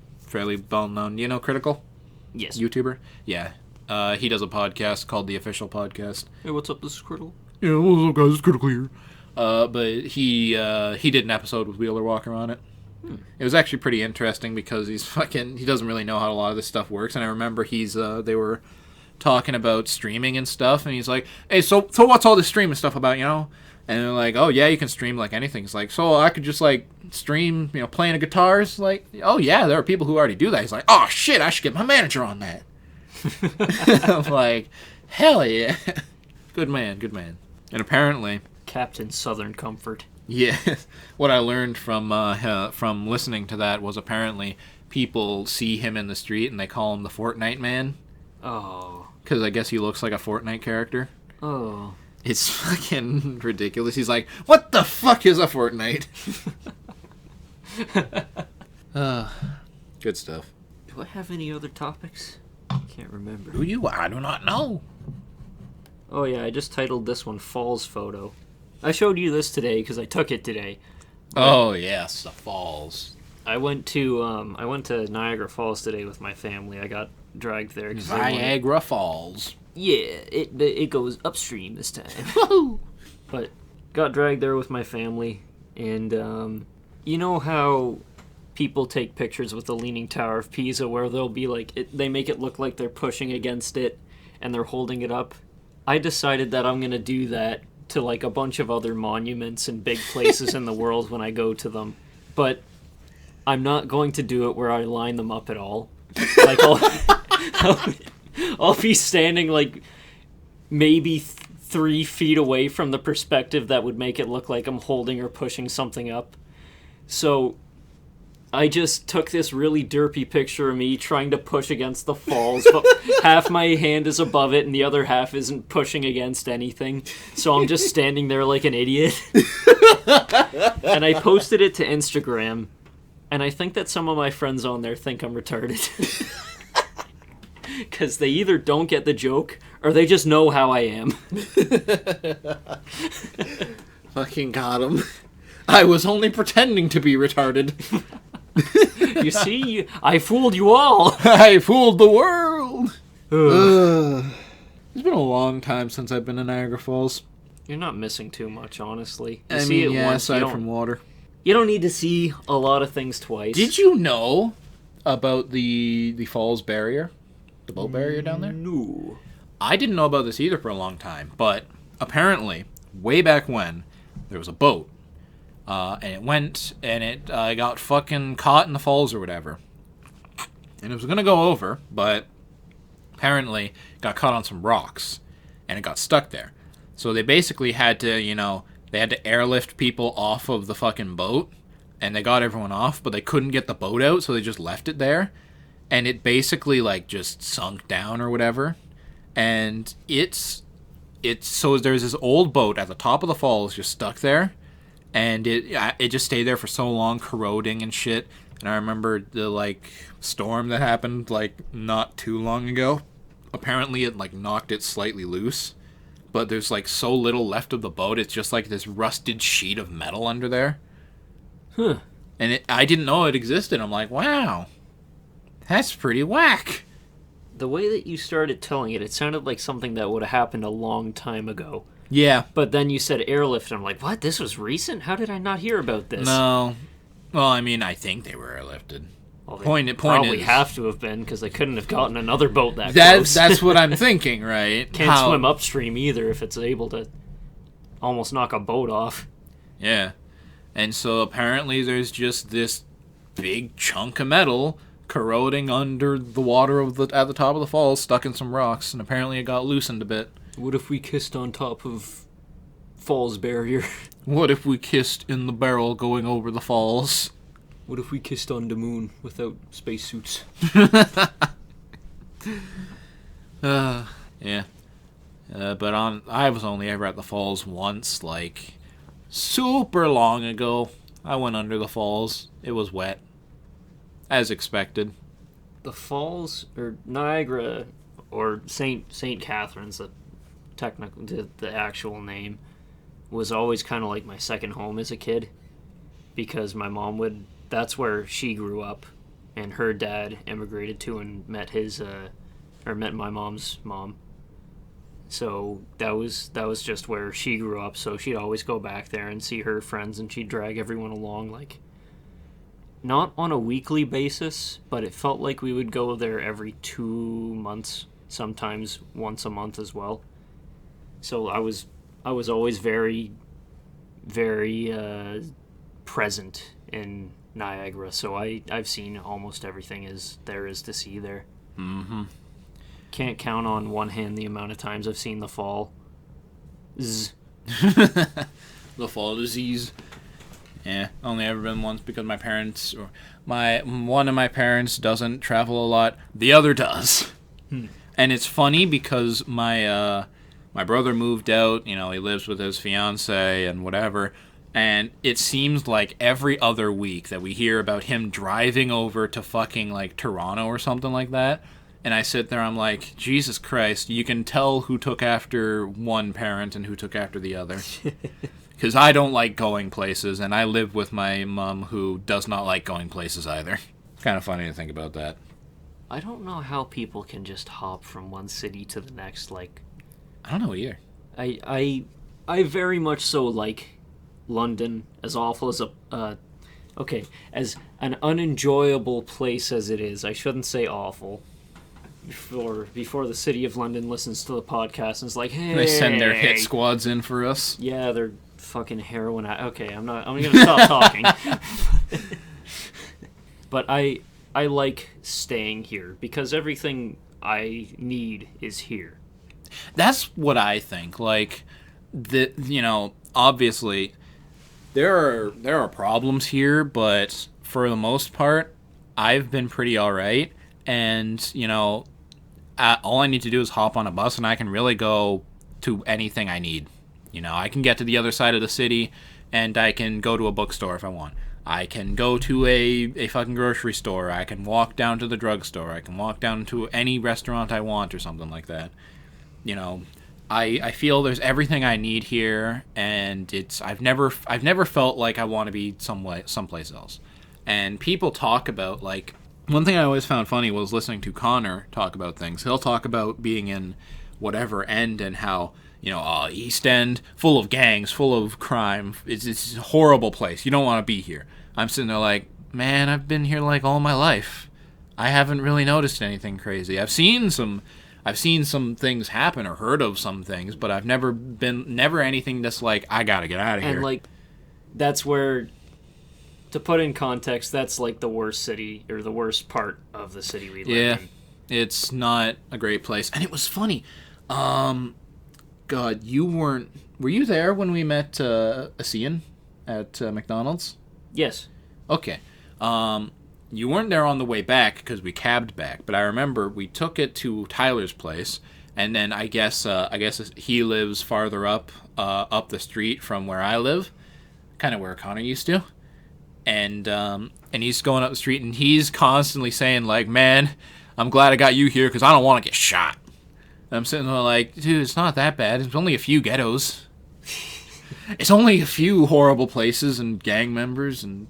S1: well known. You know Critical?
S2: Yes.
S1: YouTuber? Yeah. He does a podcast called The Official Podcast.
S2: Hey, what's up? This is Critical.
S1: Yeah, what's up, guys? It's Critical here. But he did an episode with Wheeler Walker on it. It was actually pretty interesting because he doesn't really know how a lot of this stuff works. And I remember they were talking about streaming and stuff, and he's like, hey, so what's all this streaming stuff about, And they're like, oh, yeah, you can stream, like, anything. It's like, so I could just, like, stream, playing a guitar? It's like, oh, yeah, there are people who already do that. He's like, oh, shit, I should get my manager on that. I'm like, hell yeah. Good man. And apparently...
S2: Captain Southern Comfort.
S1: Yeah. What I learned from listening to that was apparently people see him in the street and they call him the Fortnite Man.
S2: Oh.
S1: Because I guess he looks like a Fortnite character.
S2: Oh.
S1: It's fucking ridiculous. He's like, what the fuck is a Fortnite? Good stuff.
S2: Do I have any other topics? I can't remember.
S1: Do you? I do not know.
S2: Oh yeah, I just titled this one Falls Photo. I showed you this today because I took it today.
S1: Oh yes, the falls.
S2: I went to Niagara Falls today with my family. I got dragged there.
S1: Niagara Falls.
S2: Yeah, it goes upstream this time. But got dragged there with my family, and you know how people take pictures with the Leaning Tower of Pisa where they'll be like, they make it look like they're pushing against it and they're holding it up? I decided that I'm going to do that to like a bunch of other monuments and big places in the world when I go to them. But I'm not going to do it where I line them up at all. Like I'll be standing like maybe 3 feet away from the perspective that would make it look like I'm holding or pushing something up. So I just took this really derpy picture of me trying to push against the falls, but half my hand is above it and the other half isn't pushing against anything. So I'm just standing there like an idiot. And I posted it to Instagram, and I think that some of my friends on there think I'm retarded. Because they either don't get the joke, or they just know how I am.
S1: Fucking got him. I was only pretending to be retarded.
S2: You see, I fooled you all.
S1: I fooled the world. It's been a long time since I've been to Niagara Falls.
S2: You're not missing too much, honestly. You
S1: I
S2: see
S1: mean,
S2: it
S1: yeah,
S2: once,
S1: aside from water.
S2: You don't need to see a lot of things twice.
S1: Did you know about the falls barrier? The boat barrier down there?
S2: No.
S1: I didn't know about this either for a long time, but apparently, way back when, there was a boat. And it went, and it got fucking caught in the falls or whatever. And it was going to go over, but apparently got caught on some rocks, and it got stuck there. So they basically had to, they had to airlift people off of the fucking boat, and they got everyone off, but they couldn't get the boat out, so they just left it there. And it basically, just sunk down or whatever. And it's so there's this old boat at the top of the falls just stuck there. And it just stayed there for so long, corroding and shit. And I remember the, storm that happened, not too long ago. Apparently it, knocked it slightly loose. But there's, so little left of the boat, it's just, this rusted sheet of metal under there.
S2: Huh.
S1: And I didn't know it existed. I'm like, wow. That's pretty whack.
S2: The way that you started telling it, it sounded like something that would have happened a long time ago.
S1: Yeah.
S2: But then you said airlift, and I'm like, what? This was recent? How did I not hear about this?
S1: No. Well, I mean, I think they were airlifted.
S2: Well,
S1: Point
S2: probably
S1: is,
S2: have to have been, because they couldn't have gotten another boat that close.
S1: That's what I'm thinking, right?
S2: Can't swim upstream either if it's able to almost knock a boat off.
S1: Yeah. And so apparently there's just this big chunk of metal corroding under the water at the top of the falls, stuck in some rocks, and apparently it got loosened a bit.
S2: What if we kissed on top of falls barrier?
S1: What if we kissed in the barrel going over the falls?
S2: What if we kissed on the moon without spacesuits?
S1: Yeah. But I was only ever at the falls once, super long ago. I went under the falls. It was wet. As expected.
S2: The falls, or Niagara, or St. Catherine's, the actual name, was always kind of like my second home as a kid, because my mom that's where she grew up, and her dad immigrated to and met met my mom's mom. So that was just where she grew up, so she'd always go back there and see her friends, and she'd drag everyone along, not on a weekly basis, but it felt like we would go there every 2 months, sometimes once a month as well. So I was always very, very present in Niagara. So I've seen almost everything there is to see there.
S1: Mm-hmm.
S2: Can't count on one hand the amount of times I've seen the fall.
S1: The fall disease. Yeah, only ever been once because my parents, or one of my parents doesn't travel a lot. The other does. And it's funny because my brother moved out, he lives with his fiance and whatever, and it seems like every other week that we hear about him driving over to fucking, Toronto or something like that, and I sit there, I'm like, Jesus Christ, you can tell who took after one parent and who took after the other. Because I don't like going places, and I live with my mom who does not like going places either. It's kind of funny to think about that.
S2: I don't know how people can just hop from one city to the next,
S1: I don't know either.
S2: I very much so like London, as awful as as an unenjoyable place as it is. I shouldn't say awful. Before the city of London listens to the podcast and is like, hey,
S1: they send their hit squads in for us.
S2: Yeah, they're fucking heroin. Okay, I'm gonna stop talking. But I like staying here because everything I need is here.
S1: That's what I think. Obviously, there are problems here, but for the most part, I've been pretty all right. And all I need to do is hop on a bus, and I can really go to anything I need. I can get to the other side of the city, and I can go to a bookstore if I want. I can go to a fucking grocery store. I can walk down to the drugstore. I can walk down to any restaurant I want or something like that. I feel there's everything I need here, and I've never felt like I want to be someplace else. And people talk about, like, one thing I always found funny was listening to Connor talk about things. He'll talk about being in whatever end and how, East End, full of gangs, full of crime. It's a horrible place. You don't want to be here. I'm sitting there like, man, I've been here like all my life. I haven't really noticed anything crazy. I've seen some things happen or heard of some things, but I've never anything that's like, I gotta get out of here.
S2: And like, that's where, to put in context, that's like the worst city, or the worst part of the city we live in.
S1: It's not a great place. And it was funny. God, were you there when we met Asian at McDonald's?
S2: Yes.
S1: Okay. You weren't there on the way back because we cabbed back, but I remember we took it to Tyler's place, and then I guess he lives farther up the street from where I live, kind of where Connor used to. And he's going up the street, and he's constantly saying, like, man, I'm glad I got you here because I don't want to get shot. And I'm sitting there like, dude, it's not that bad. It's only a few ghettos. It's only a few horrible places and gang members and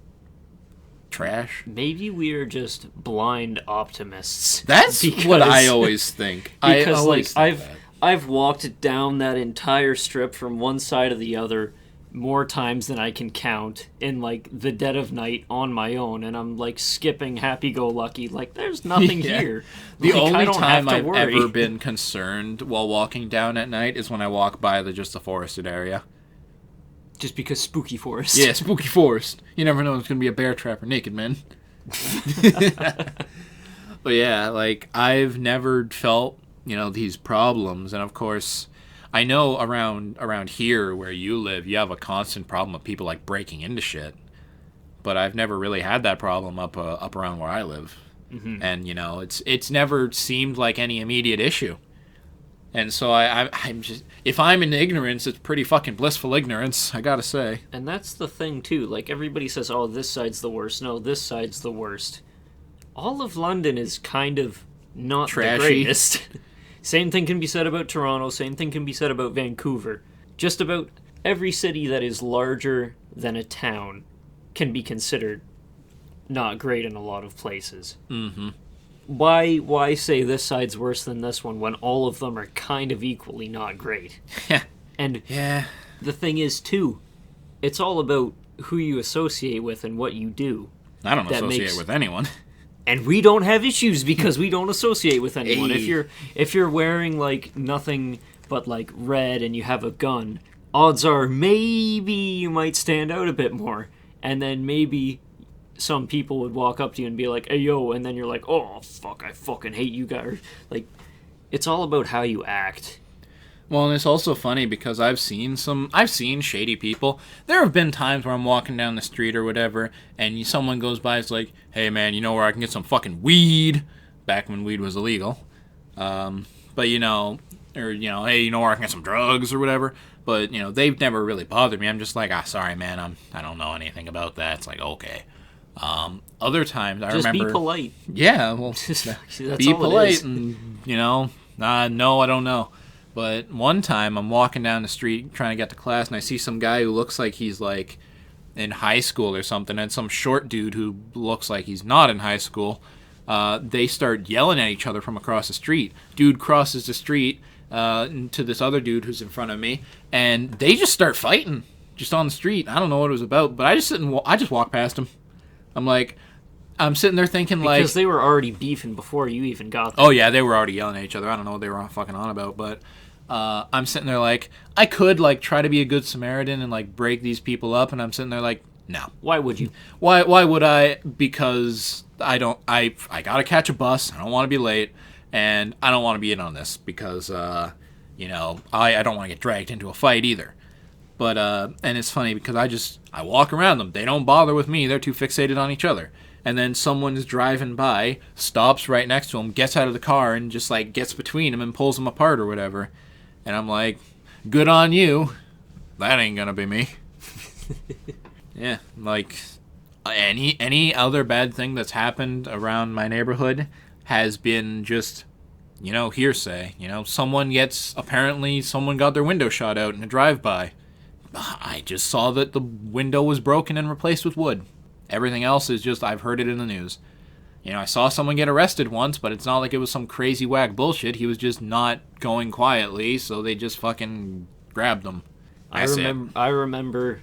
S1: trash.
S2: Maybe we're just blind optimists.
S1: That's what I always think.
S2: Because I've walked down that entire strip from one side to the other more times than I can count in like the dead of night on my own, and I'm like skipping happy-go-lucky, like there's nothing here.
S1: The
S2: like,
S1: only time I've ever been concerned while walking down at night is when I walk by the forested area.
S2: Just because spooky forest.
S1: Yeah, spooky forest. You never know if it's gonna be a bear trap or naked men. But yeah, like I've never felt these problems, and of course I know around here where you live, you have a constant problem of people like breaking into shit. But I've never really had that problem up around where I live, and it's never seemed like any immediate issue. And so I'm just, if I'm in ignorance, it's pretty fucking blissful ignorance, I gotta say.
S2: And that's the thing too. Like everybody says, oh, this side's the worst. No, this side's the worst. All of London is kind of not
S1: trashy.
S2: The greatest. Same thing can be said about Toronto, same thing can be said about Vancouver. Just about every city that is larger than a town can be considered not great in a lot of places.
S1: Mm-hmm.
S2: Why say this side's worse than this one when all of them are kind of equally not great? And the thing is, too, it's all about who you associate with and what you do.
S1: I don't associate with anyone.
S2: And we don't have issues because we don't associate with anyone.
S1: Hey.
S2: If you're wearing like nothing but like red and you have a gun, odds are maybe you might stand out a bit more. And then maybe some people would walk up to you and be like, "Hey yo," and then you're like, "Oh fuck, I fucking hate you guys." Like, it's all about how you act.
S1: Well, and it's also funny because I've seen shady people. There have been times where I'm walking down the street or whatever, and someone goes by, it's like, hey man, you know where I can get some fucking weed? Back when weed was illegal. But hey, you know where I can get some drugs or whatever? But, they've never really bothered me. I'm just like, sorry man, I don't know anything about that. It's like, okay. Other times, I remember...
S2: Just be polite.
S1: Yeah, well,
S2: that's
S1: be
S2: all
S1: polite and, no, I don't know. But one time, I'm walking down the street trying to get to class, and I see some guy who looks like he's, like, in high school or something, and some short dude who looks like he's not in high school. They start yelling at each other from across the street. Dude crosses the street to this other dude who's in front of me, and they just start fighting just on the street. I don't know what it was about, but I just walked past him. I'm sitting there thinking,
S2: because they were already beefing before you even got there.
S1: Oh, yeah, they were already yelling at each other. I don't know what they were fucking on about, but I'm sitting there like, I could, like, try to be a good Samaritan and, like, break these people up, and I'm sitting there like, no.
S2: Why would you?
S1: Why would I? Because I gotta catch a bus, I don't want to be late, and I don't want to be in on this, because, I don't want to get dragged into a fight either. But, and it's funny because I walk around them. They don't bother with me. They're too fixated on each other. And then someone's driving by, stops right next to him, gets out of the car, and just, like, gets between them and pulls them apart or whatever. And I'm like, good on you. That ain't gonna be me. Yeah, like, any other bad thing that's happened around my neighborhood has been just, hearsay. Someone got their window shot out in a drive-by. I just saw that the window was broken and replaced with wood. Everything else is just, I've heard it in the news. I saw someone get arrested once, but it's not like it was some crazy whack bullshit. He was just not going quietly, so they just fucking grabbed him.
S2: I remember,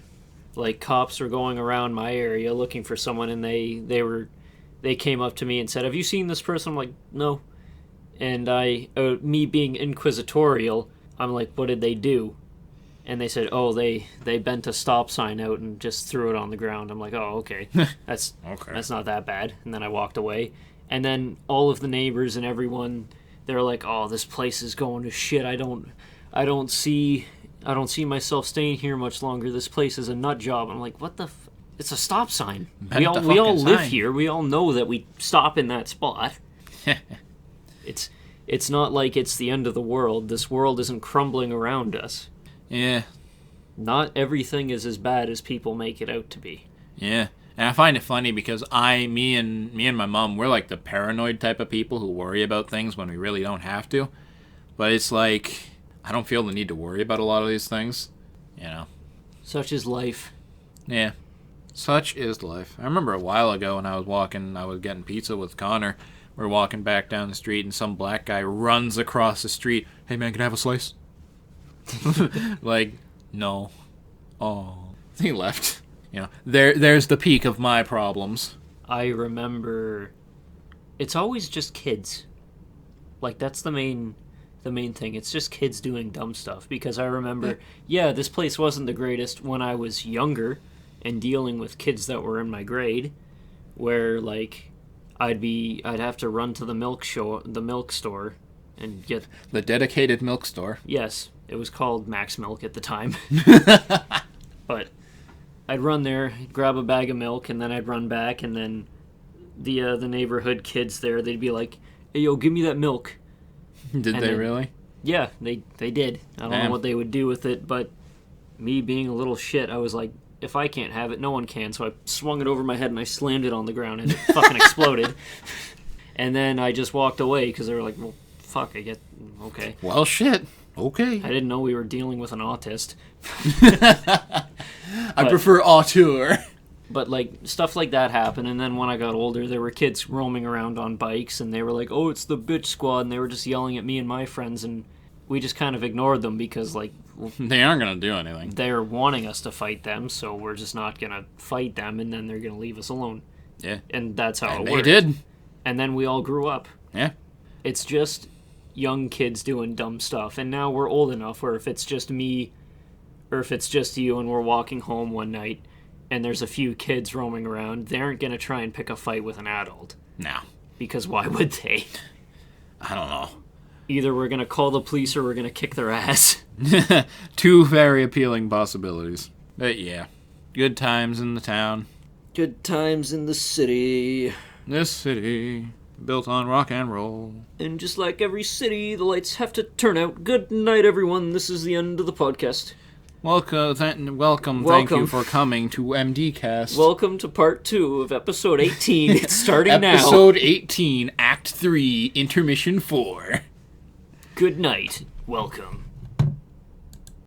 S2: like, cops were going around my area looking for someone, and they came up to me and said, "Have you seen this person?" I'm like, "No." And me being inquisitorial, I'm like, "What did they do?" And they said, "Oh, they bent a stop sign out and just threw it on the ground." I'm like, "Oh, okay. That's not that bad." And then I walked away. And then all of the neighbors and everyone, they're like, "Oh, this place is going to shit. I don't see myself staying here much longer. This place is a nut job." I'm like, "What the it's a stop sign. We all live here. We all know that we stop in that spot." It's not like it's the end of the world. This world isn't crumbling around us.
S1: Yeah.
S2: Not everything is as bad as people make it out to be.
S1: Yeah. And I find it funny because me and my mom, we're like the paranoid type of people who worry about things when we really don't have to. But it's like, I don't feel the need to worry about a lot of these things.
S2: Such is life.
S1: Yeah. Such is life. I remember a while ago when I was getting pizza with Connor. We're walking back down the street and some black guy runs across the street. "Hey man, can I have a slice?" Like, no. Oh. He left. There's the peak of my problems.
S2: I remember it's always just kids. Like, that's the main thing. It's just kids doing dumb stuff. Because I remember, this place wasn't the greatest when I was younger and dealing with kids that were in my grade, where, like, I'd have to run to the milk store and get
S1: the dedicated milk store.
S2: Yes, it was called Max Milk at the time. But I'd run there, grab a bag of milk, and then I'd run back, and then the neighborhood kids there, they'd be like, "Hey, yo, give me that milk."
S1: Did they really?
S2: Yeah, they did. I don't know what they would do with it, but me being a little shit, I was like, if I can't have it, no one can. So I swung it over my head and I slammed it on the ground and it fucking exploded. And then I just walked away because they were like, "Well, fuck, okay."
S1: Well, shit. Okay.
S2: I didn't know we were dealing with an autist.
S1: I prefer auteur.
S2: But, like, stuff like that happened, and then when I got older, there were kids roaming around on bikes, and they were like, "Oh, it's the bitch squad," and they were just yelling at me and my friends, and we just kind of ignored them because, like...
S1: they aren't going to do anything.
S2: They're wanting us to fight them, so we're just not going to fight them, and then they're going to leave us alone.
S1: Yeah.
S2: And that's how it
S1: worked.
S2: worked.
S1: They did.
S2: And then we all grew up.
S1: Yeah.
S2: It's just young kids doing dumb stuff, and now we're old enough where if it's just me, or if it's just you, and we're walking home one night, and there's a few kids roaming around, they aren't going to try and pick a fight with an adult.
S1: No.
S2: Because why would they?
S1: I don't know.
S2: Either we're going to call the police or we're going to kick their ass.
S1: Two very appealing possibilities. But yeah, good times in the town.
S2: Good times in the city.
S1: This city, built on rock and roll.
S2: And just like every city, the lights have to turn out. Good night, everyone. This is the end of the podcast.
S1: Welcome. Thank you for coming to MDcast.
S2: Welcome to part 2 of episode 18. It's starting now.
S1: Episode 18, Act 3, Intermission 4.
S2: Good night. Welcome.